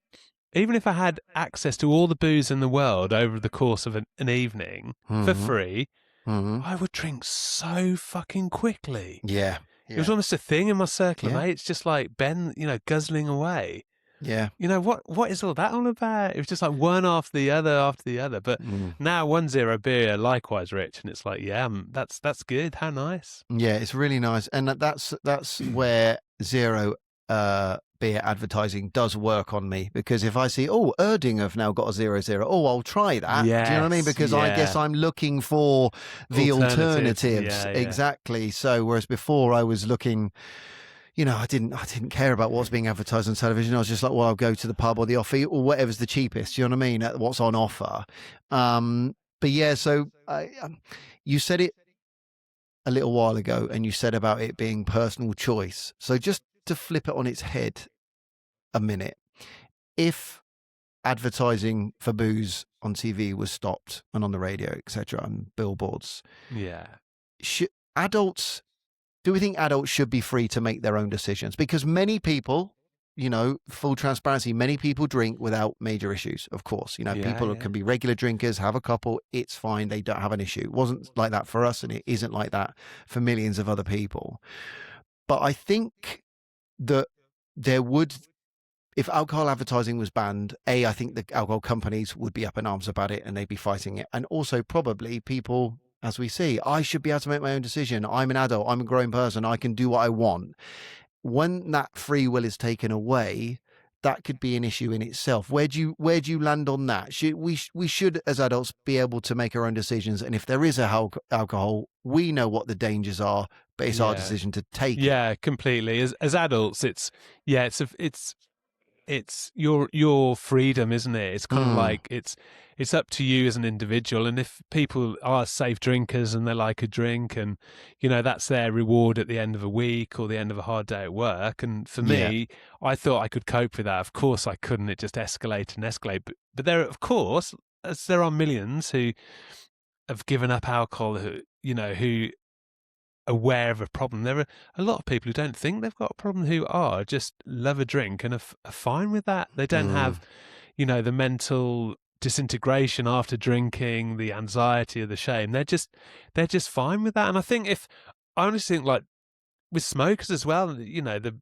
even if I had access to all the booze in the world over the course of an evening for free, I would drink so fucking quickly. Yeah. It was almost a thing in my circle of mates, just like Ben, guzzling away. Yeah. What is all that all about? It was just like one after the other. But now 1 0 beer, likewise, Rich, and it's like, that's good. How nice. Yeah, it's really nice, and that's where 0 beer advertising does work on me, because if I see, Erding have now got a 00, I'll try that. Yes, do you know what I mean? Because I guess I'm looking for the alternatives. Yeah. Exactly. So whereas before I was looking, I didn't care about what's being advertised on television. I was just like, well, I'll go to the pub or the off-eat or whatever's the cheapest. You know what I mean? What's on offer. But yeah, so you said it a little while ago, and you said about it being personal choice. So just to flip it on its head a minute, if advertising for booze on TV was stopped and on the radio, etc., and billboards, Yeah. Do we think adults should be free to make their own decisions? Because many people, full transparency, many people drink without major issues, of course. People can be regular drinkers, have a couple, it's fine, they don't have an issue. It wasn't like that for us, and it isn't like that for millions of other people. But I think that if alcohol advertising was banned, I think the alcohol companies would be up in arms about it and they'd be fighting it. And also probably people, as we see, I should be able to make my own decision. I'm an adult. I'm a grown person. I can do what I want. When that free will is taken away, that could be an issue in itself. Where do you land on that? We should, as adults, be able to make our own decisions. And if there is alcohol, we know what the dangers are, but it's our decision to take it. Yeah, completely. As adults, it's your freedom, isn't it? It's kind of like it's up to you as an individual. And if people are safe drinkers and they like a drink, and that's their reward at the end of a week or the end of a hard day at work. And for me, I thought I could cope with that. Of course I couldn't. It just escalated and escalated. But there, of course, as there are millions who have given up alcohol, who aware of a problem. There are a lot of people who don't think they've got a problem, who are just love a drink and are fine with that. They don't have, the mental disintegration after drinking, the anxiety or the shame. They're just fine with that. And I honestly think, like with smokers as well, the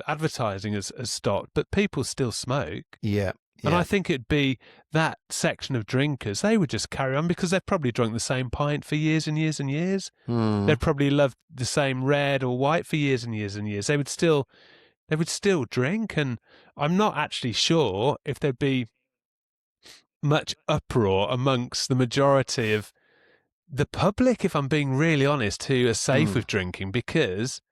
advertising has stopped, but people still smoke. Yeah. And I think it'd be that section of drinkers, they would just carry on because they've probably drunk the same pint for years and years and years. They've probably loved the same red or white for years and years and years. They would still drink. And I'm not actually sure if there'd be much uproar amongst the majority of the public, if I'm being really honest, who are safe with drinking, because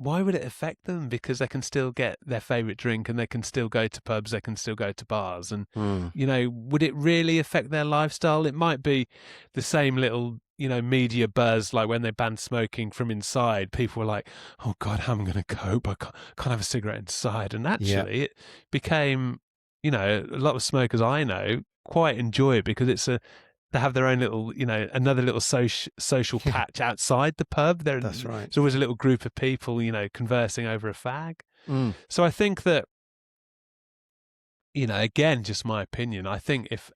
why would it affect them? Because they can still get their favourite drink and they can still go to pubs, they can still go to bars. And, would it really affect their lifestyle? It might be the same little, media buzz, like when they banned smoking from inside. People were like, oh God, how am I going to cope? I can't have a cigarette inside. And actually it became, a lot of smokers I know quite enjoy it because they have their own little, another little social patch outside the pub. That's right. There's always a little group of people, conversing over a fag. So I think that, again, just my opinion, I think if,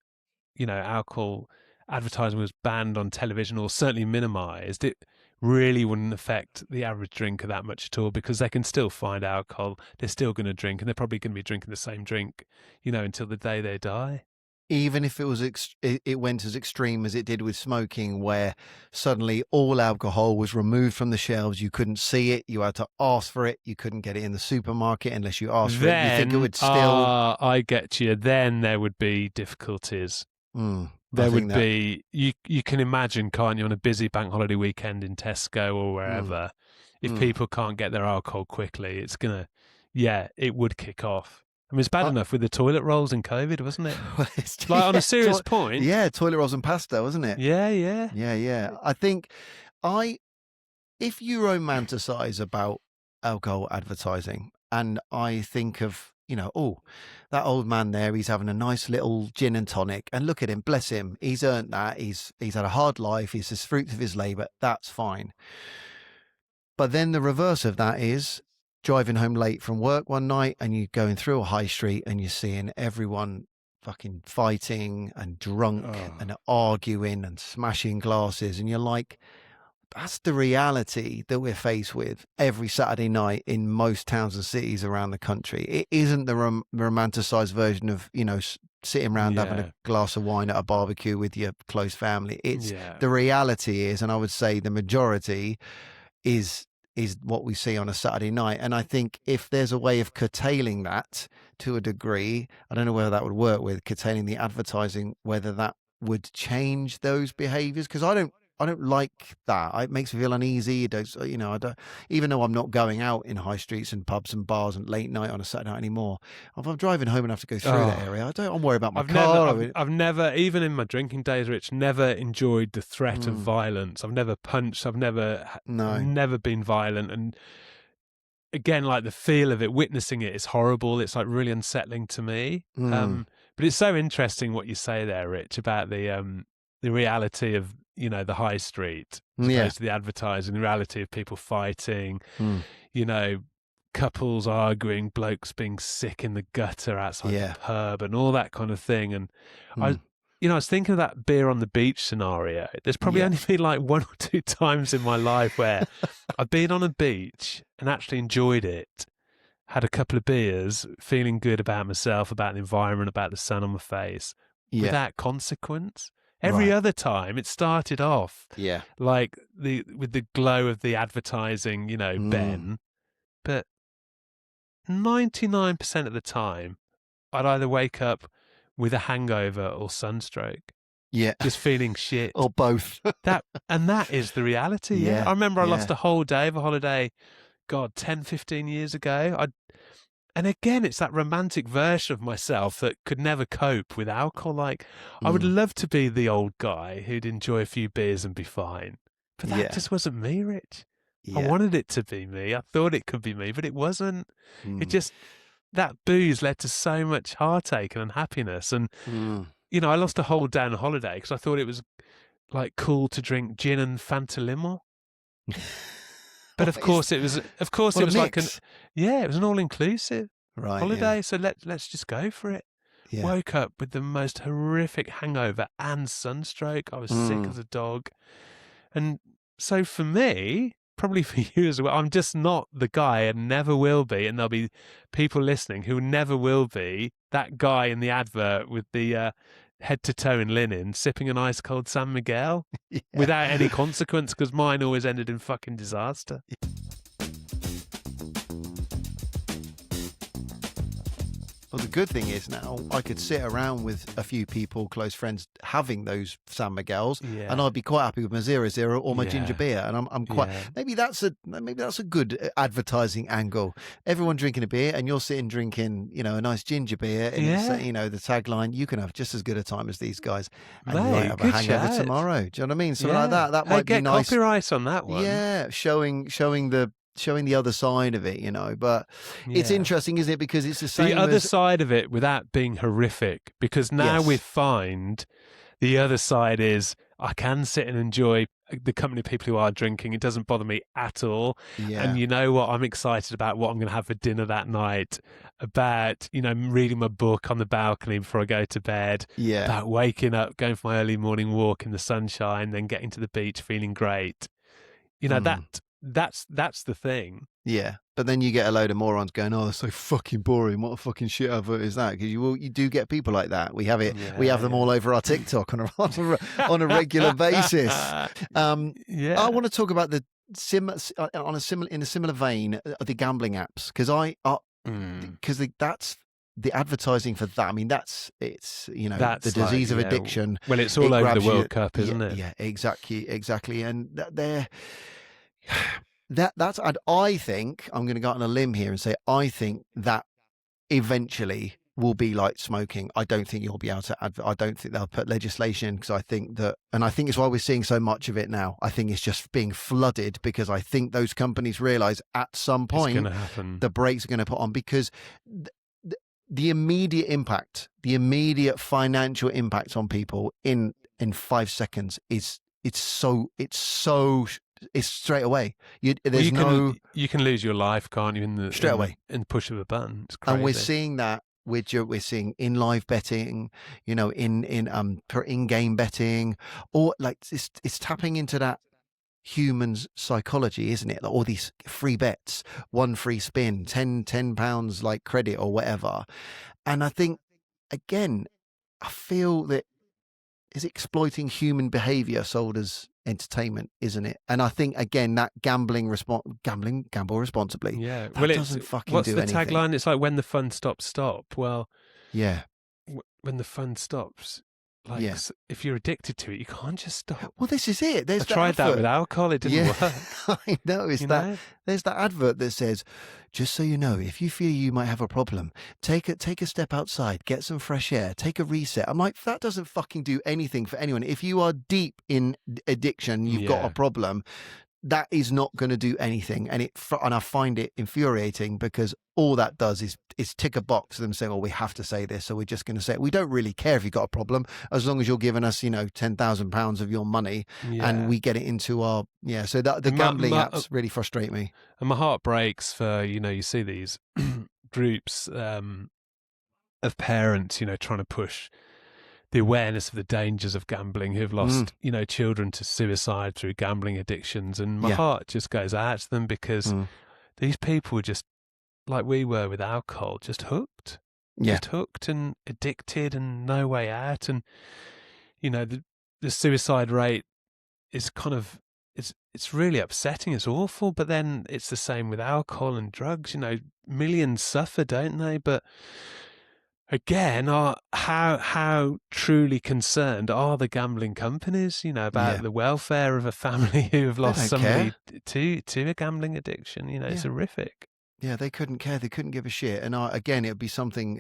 alcohol advertising was banned on television or certainly minimised, it really wouldn't affect the average drinker that much at all, because they can still find alcohol, they're still going to drink, and they're probably going to be drinking the same drink, until the day they die. Even if it went as extreme as it did with smoking, where suddenly all alcohol was removed from the shelves, you couldn't see it, you had to ask for it, you couldn't get it in the supermarket unless you asked for it. You think it would still? I get you. Then there would be difficulties. There would be. You can imagine, can't you, on a busy bank holiday weekend in Tesco or wherever, if people can't get their alcohol quickly, it's gonna, it would kick off. I mean, it's bad enough with the toilet rolls in COVID, wasn't it? Well, on a serious point. Yeah, toilet rolls and pasta, wasn't it? Yeah. I think if you romanticize about alcohol advertising, and I think of, that old man there, he's having a nice little gin and tonic, and look at him, bless him, he's earned that, he's had a hard life, it's the fruits of his labour, that's fine. But then the reverse of that is driving home late from work one night and you're going through a high street and you're seeing everyone fucking fighting and drunk and arguing and smashing glasses. And you're like, that's the reality that we're faced with every Saturday night in most towns and cities around the country. It isn't the romanticized version of, sitting around having a glass of wine at a barbecue with your close family. It's the reality is, and I would say the majority is what we see on a Saturday night. And I think if there's a way of curtailing that to a degree, I don't know whether that would work with curtailing the advertising, whether that would change those behaviors. Because I don't like that. It makes me feel uneasy. I don't, even though I'm not going out in high streets and pubs and bars and late night on a Saturday night anymore. If I'm driving home and have to go through that area, I'm worried about my car. I've never, even in my drinking days, Rich, never enjoyed the threat of violence. I've never punched. I've never been violent. And again, like the feel of it, witnessing it is horrible. It's like really unsettling to me. But it's so interesting what you say there, Rich, about the reality of, the high street as opposed to the advertising, the reality of people fighting, couples arguing, blokes being sick in the gutter outside the pub and all that kind of thing. And I was thinking of that beer on the beach scenario. There's probably only been like 1 or 2 times in my life where I've been on a beach and actually enjoyed it, had a couple of beers, feeling good about myself, about the environment, about the sun on my face, without consequence. Every other time, it started off like with the glow of the advertising, Ben. But 99% of the time, I'd either wake up with a hangover or sunstroke. Yeah. Just feeling shit. Or both. that is the reality. Yeah. I remember I lost a whole day of a holiday, 10, 15 years ago. And again, it's that romantic version of myself that could never cope with alcohol. Like, I would love to be the old guy who'd enjoy a few beers and be fine. But that just wasn't me, Rich. Yeah. I wanted it to be me. I thought it could be me, but it wasn't. It just, that booze led to so much heartache and unhappiness. And, I lost a whole day on holiday because I thought it was like cool to drink gin and Fanta Limon. But it was like it was an all-inclusive holiday. So let's just go for it. Yeah. Woke up with the most horrific hangover and sunstroke. I was sick as a dog. And so for me, probably for you as well, I'm just not the guy and never will be. And there'll be people listening who never will be that guy in the advert with the head to toe in linen, sipping an ice cold San Miguel without any consequence, because mine always ended in fucking disaster. Well, the good thing is now I could sit around with a few people, close friends, having those San Miguels, and I'd be quite happy with my 0.0 or my ginger beer. And I'm quite maybe that's a good advertising angle. Everyone drinking a beer, and you're sitting drinking, a nice ginger beer, and it's, the tagline: you can have just as good a time as these guys, and you might have a hangover tomorrow. Do you know what I mean? Something like that. That might be nice. Copyright on that one. Yeah, showing the other side of it, but it's interesting, isn't it? Because it's the same. The other side of it without being horrific, because now we find the other side is I can sit and enjoy the company of people who are drinking. It doesn't bother me at all. Yeah. And you know what? I'm excited about what I'm going to have for dinner that night, about, reading my book on the balcony before I go to bed, about waking up, going for my early morning walk in the sunshine, then getting to the beach feeling great. That's the thing. Yeah, but then you get a load of morons going, "Oh, that's so fucking boring. What a fucking shit advert is that?" Because you do get people like that. We have it. We have them all over our TikTok on a regular basis. I want to talk about the in a similar vein, the gambling apps, because that's the advertising for that. I mean, that's the disease of addiction. Well, it's all over the World Cup, isn't it? Yeah, exactly, and they're. That's I think I'm going to go out on a limb here and say I think that eventually will be like smoking. I don't think you'll be able to I don't think they'll put legislation in, because I think it's why we're seeing so much of it now. I think it's just being flooded, because I think those companies realize at some point the brakes are going to put on, because the immediate impact, the immediate financial impact on people in 5 seconds is straight away. You can lose your life, can't you? Straight away in the push of a button. It's crazy. And we're seeing that. We're seeing in live betting, in-game betting, or like it's tapping into that human's psychology, isn't it? Like all these free bets, 1 free spin, £10 like credit or whatever. And I think, again, I feel that is exploiting human behaviour sold as entertainment, isn't it? And I think, again, that gamble responsibly. Yeah, that doesn't fucking do anything. What's the tagline? It's like, when the fun stops, stop. Well, yeah, when the fun stops, Like, Yeah. if you're addicted to it, you can't just stop. Well, this is it. There's I tried that with alcohol. It didn't work. I know. It's You that. know? There's that advert that says, "Just so you know, if you feel you might have a problem, take a step outside, get some fresh air, take a reset." I'm like, that doesn't fucking do anything for anyone. If you are deep in addiction, you've got Yeah. a problem. That is not going to do anything, and I find it infuriating because all that does is tick a box for them saying, "Oh, we have to say this, so we're just going to say it." We don't really care if you've got a problem, as long as you're giving us, £10,000 of your money, and we get it into our So that the gambling apps really frustrate me, and my heart breaks for you see these groups of parents, trying to push the awareness of the dangers of gambling, who've lost, children to suicide through gambling addictions. And my heart just goes out to them because these people were just like we were with alcohol, just hooked. Just hooked and addicted and no way out. And, the suicide rate is kind of, it's really upsetting. It's awful. But then it's the same with alcohol and drugs. Millions suffer, don't they? But again, how truly concerned are the gambling companies, about the welfare of a family who have lost somebody to a gambling addiction? It's horrific. Yeah, they couldn't care. They couldn't give a shit. And again, it would be something,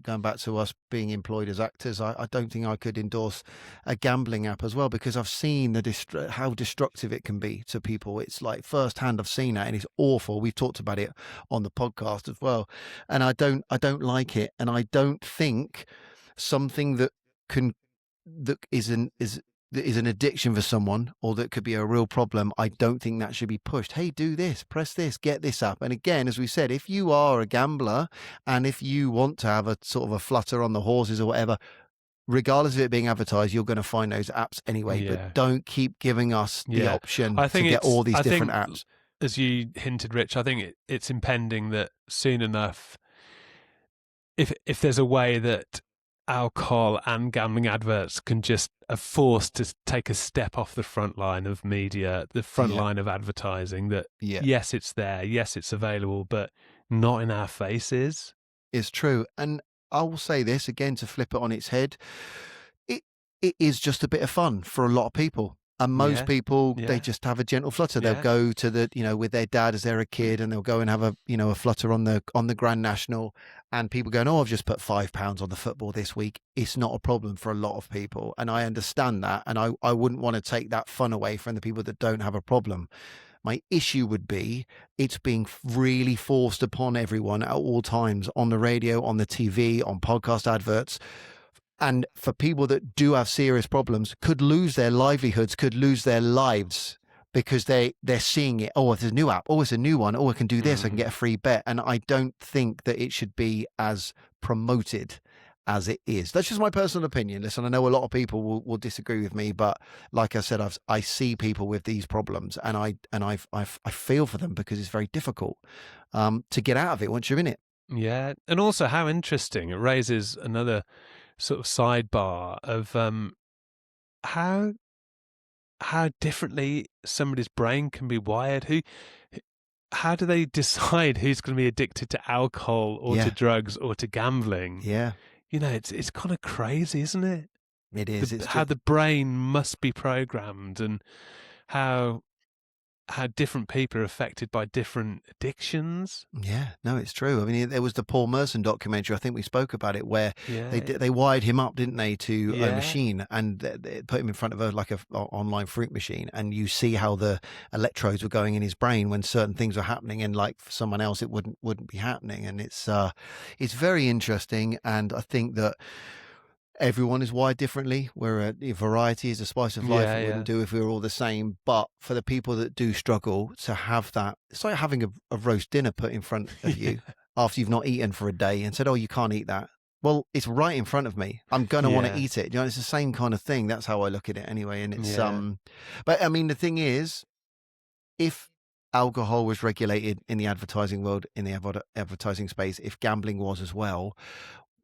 going back to us being employed as actors, I don't think I could endorse a gambling app as well, because I've seen how destructive it can be to people. It's like firsthand I've seen that, and it's awful. We've talked about it on the podcast as well. And I don't like it. And I don't think something that is an addiction for someone, or that could be a real problem, I don't think that should be pushed. Hey, do this, press this, get this up. And again, as we said, if you are a gambler and if you want to have a sort of a flutter on the horses or whatever, regardless of it being advertised, you're going to find those apps anyway. But don't keep giving us the option to get all these different apps. As you hinted, Rich, I think it's impending that soon enough, if there's a way that alcohol and gambling adverts can just are forced to take a step off the front line of media, the front line of advertising, that yes, it's there, yes, it's available, but not in our faces. It's true. And I will say this again, to flip it on its head, it is just a bit of fun for a lot of people. And most people, they just have a gentle flutter. They'll go to with their dad as they're a kid, and they'll go and have a flutter on the Grand National, and people going, "Oh, I've just put £5 on the football this week." It's not a problem for a lot of people. And I understand that. And I wouldn't want to take that fun away from the people that don't have a problem. My issue would be it's being really forced upon everyone at all times, on the radio, on the TV, on podcast adverts. And for people that do have serious problems, could lose their livelihoods, could lose their lives, because they're seeing it. Oh, there's a new app. Oh, it's a new one. Oh, I can do this. I can get a free bet. And I don't think that it should be as promoted as it is. That's just my personal opinion. Listen, I know a lot of people will disagree with me, but like I said, I see people with these problems, and I feel for them, because it's very difficult to get out of it once you're in it. Yeah, and also how interesting it raises another sort of sidebar of how differently somebody's brain can be wired. How do they decide who's going to be addicted to alcohol or to drugs or to gambling? Yeah. It's kind of crazy, isn't it? It is. How the brain must be programmed, and how different people are affected by different addictions. Yeah, no, it's true. I mean, there was the Paul Merson documentary, I think we spoke about it, where they wired him up, didn't they, to a machine, and they put him in front of a online fruit machine, and you see how the electrodes were going in his brain when certain things were happening, and like for someone else it wouldn't be happening. And it's very interesting, and I think that everyone is wired differently, where variety is a spice of life. It wouldn't do if we were all the same. But for the people that do struggle to have that, it's like having a roast dinner put in front of you after you've not eaten for a day, and said, "Oh, you can't eat that." Well, it's right in front of me. I'm going to want to eat it. It's the same kind of thing. That's how I look at it anyway. And it's, but I mean, the thing is, if alcohol was regulated in the advertising world, in the advertising space, if gambling was as well,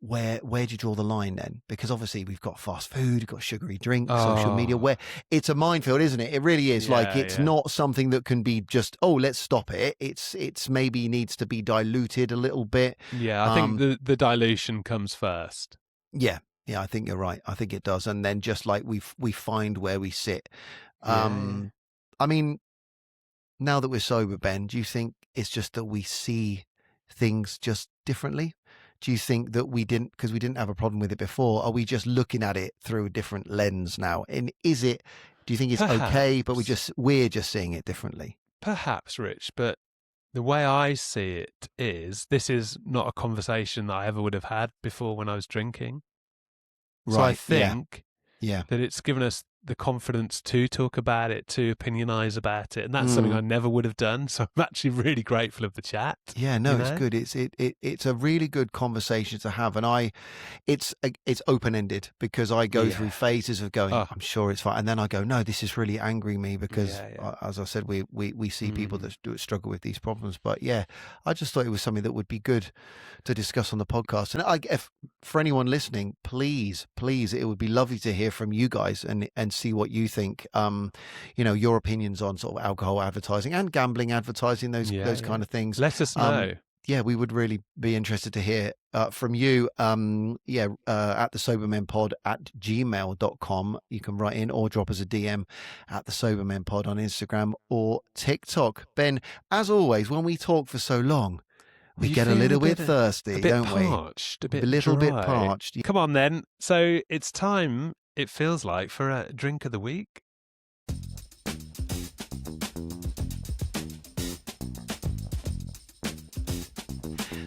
where do you draw the line then? Because obviously we've got fast food, we've got sugary drinks, social media, where it's a minefield, isn't it? It really is. It's not something that can be just, oh, let's stop it. It's maybe needs to be diluted a little bit. Yeah, I think the dilution comes first. Yeah. Yeah, I think you're right. I think it does. And then just like we find where we sit. Yeah. I mean, now that we're sober, Ben, do you think it's just that we see things just differently? Do you think that because we didn't have a problem with it before, are we just looking at it through a different lens now? And do you think it's okay, but we're just seeing it differently? Perhaps, Rich, but the way I see it is this is not a conversation that I ever would have had before when I was drinking. So I think that it's given us the confidence to talk about it, to opinionize about it, and that's something I never would have done. So I'm actually really grateful of the chat. Yeah, no, it's good. It's a really good conversation to have, and it's open ended because I go through phases of going, I'm sure it's fine, and then I go, no, this is really angering me because, as I said, we see people that struggle with these problems. But yeah, I just thought it was something that would be good to discuss on the podcast. And if for anyone listening, please, it would be lovely to hear from you guys and see what you think. Your opinions on sort of alcohol advertising and gambling advertising, those kind of things. Let us know. We would really be interested to hear from you. At the sobermenpod@gmail.com. You can write in or drop us a DM at the sobermenpod on Instagram or TikTok. Ben, as always, when we talk for so long, we get a little bit thirsty, don't we? A little bit parched. Come on then. So it's time, it feels like, for a drink of the week.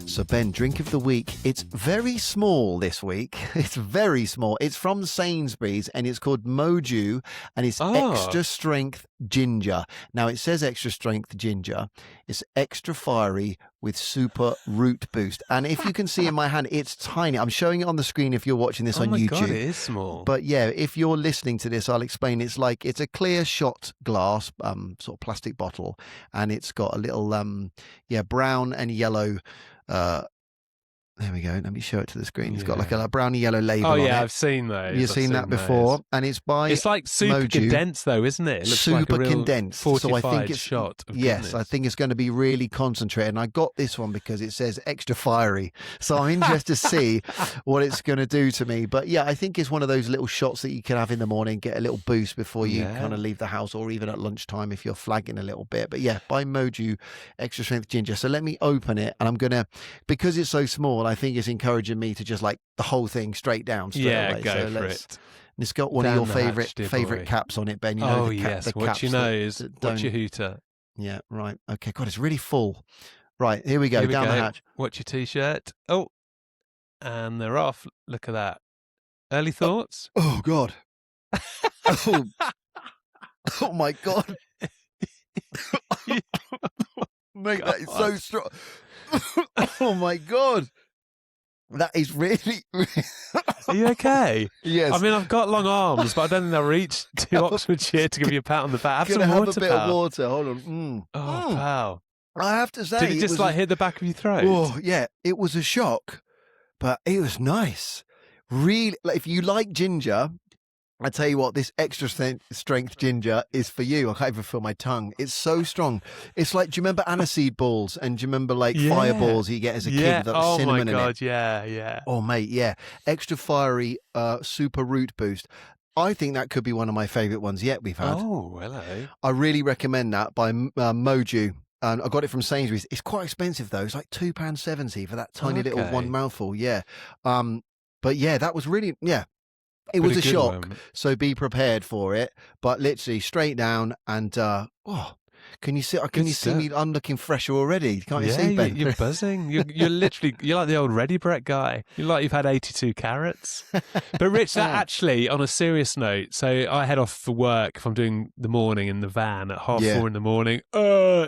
So Ben, drink of the week. It's very small this week. It's very small. It's from Sainsbury's and it's called Moju and it's extra strength ginger. Now it says extra strength ginger. It's extra fiery with super root boost. And if you can see in my hand, it's tiny. I'm showing it on the screen if you're watching this on YouTube. God, it is small. But yeah, if you're listening to this, I'll explain. It's a clear shot glass, sort of plastic bottle, and it's got a little, brown and yellow. There we go. Let me show it to the screen. It's got like a brownie yellow label on it. I've seen those. You've seen that before, and it's by It's like super Moju. Condensed, though, isn't it? It looks super like a real condensed. Fortified so I think it's shot. Of yes, I think it's going to be really concentrated. And I got this one because it says extra fiery. So I'm interested to see what it's going to do to me. But yeah, I think it's one of those little shots that you can have in the morning, get a little boost before you kind of leave the house, or even at lunchtime if you're flagging a little bit. But yeah, by Moju extra strength ginger. So let me open it, and I'm gonna, because it's so small, I think it's encouraging me to just like the whole thing straight down straight away. Go for it. And it's got one of your favourite caps on it, Ben. You know, yes. What you know is what's your hooter. Yeah, right. Okay, God, it's really full. Right, here we go. Down the hatch. What's your T-shirt? Oh, and they're off. Look at that. Early thoughts? Oh God. oh my God. Mate, that is so strong. Oh my God. That is really. Are you okay? Yes. I mean, I've got long arms, but I don't think they'll reach to Oxfordshire to give you a pat on the back. Have some water, have a bit of water. Hold on. Pal. I have to say, did it just hit the back of your throat? Oh yeah, it was a shock, but it was nice. Really, if you like ginger, I tell you what, this extra strength ginger is for you. I can't even feel my tongue. It's so strong. It's like, do you remember aniseed balls? And do you remember fireballs you get as a kid with cinnamon in it? Oh my God, yeah. Oh mate, yeah. Extra fiery, super root boost. I think that could be one of my favourite ones yet we've had. Oh, hello. I really recommend that by Moju. I got it from Sainsbury's. It's quite expensive though. It's like £2.70 for that tiny little one mouthful. Yeah. But yeah, that was really, it was a shock, so be prepared for it. But literally straight down, and can you see? Can you see me? I'm looking fresher already. Can't you see, Ben? You're buzzing. You're literally like the old Ready Brett guy. You're like you've had 82 carrots. But Rich, that actually, on a serious note, so I head off for work if I'm doing the morning in the van at 4:30 in the morning.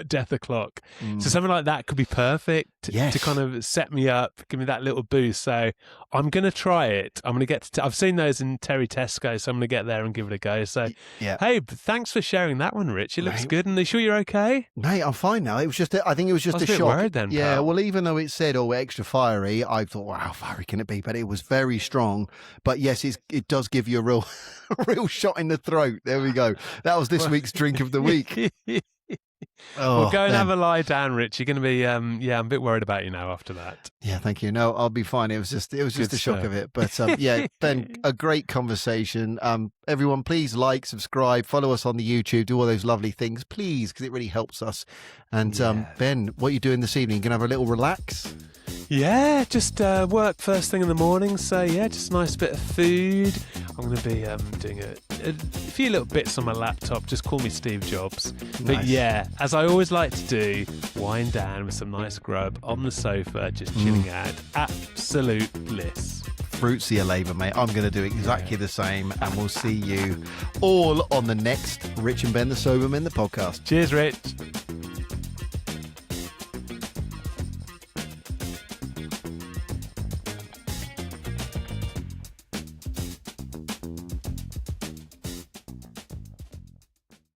Death o'clock. So something like that could be perfect to kind of set me up, give me that little boost. So I'm going to try it. I'm going to get to. I've seen those in Tesco, so I'm going to get there and give it a go. So hey, thanks for sharing that one, Rich. It looks good. And are you sure you're okay? Mate, I'm fine now. It was just, I think it was just a shock. Worried then, pal. Well, even though it said, extra fiery, I thought, wow, how fiery can it be? But it was very strong. But yes, it does give you a real shot in the throat. There we go. That was this week's drink of the week. Oh, Well, go and Ben. have a lie down, Rich. You're going to be, I'm a bit worried about you now after that. Yeah, thank you. No, I'll be fine. It was just Good the shock stuff. of it. But yeah, Ben, a great conversation. Everyone, please like, subscribe, follow us on the YouTube, do all those lovely things, please, because it really helps us. And Yeah. Ben, what are you doing this evening? You gonna have a little relax? Yeah, just work first thing in the morning. So yeah, just a nice bit of food. I'm going to be doing a few little bits on my laptop. Just call me Steve Jobs. But Nice. yeah, as I always like to do, wind down with some nice grub on the sofa, just chilling out. Absolute bliss. Fruits of your labour, mate. I'm going to do exactly the same, and we'll see you all on the next Rich and Ben the Soberman, the podcast. Cheers, Rich.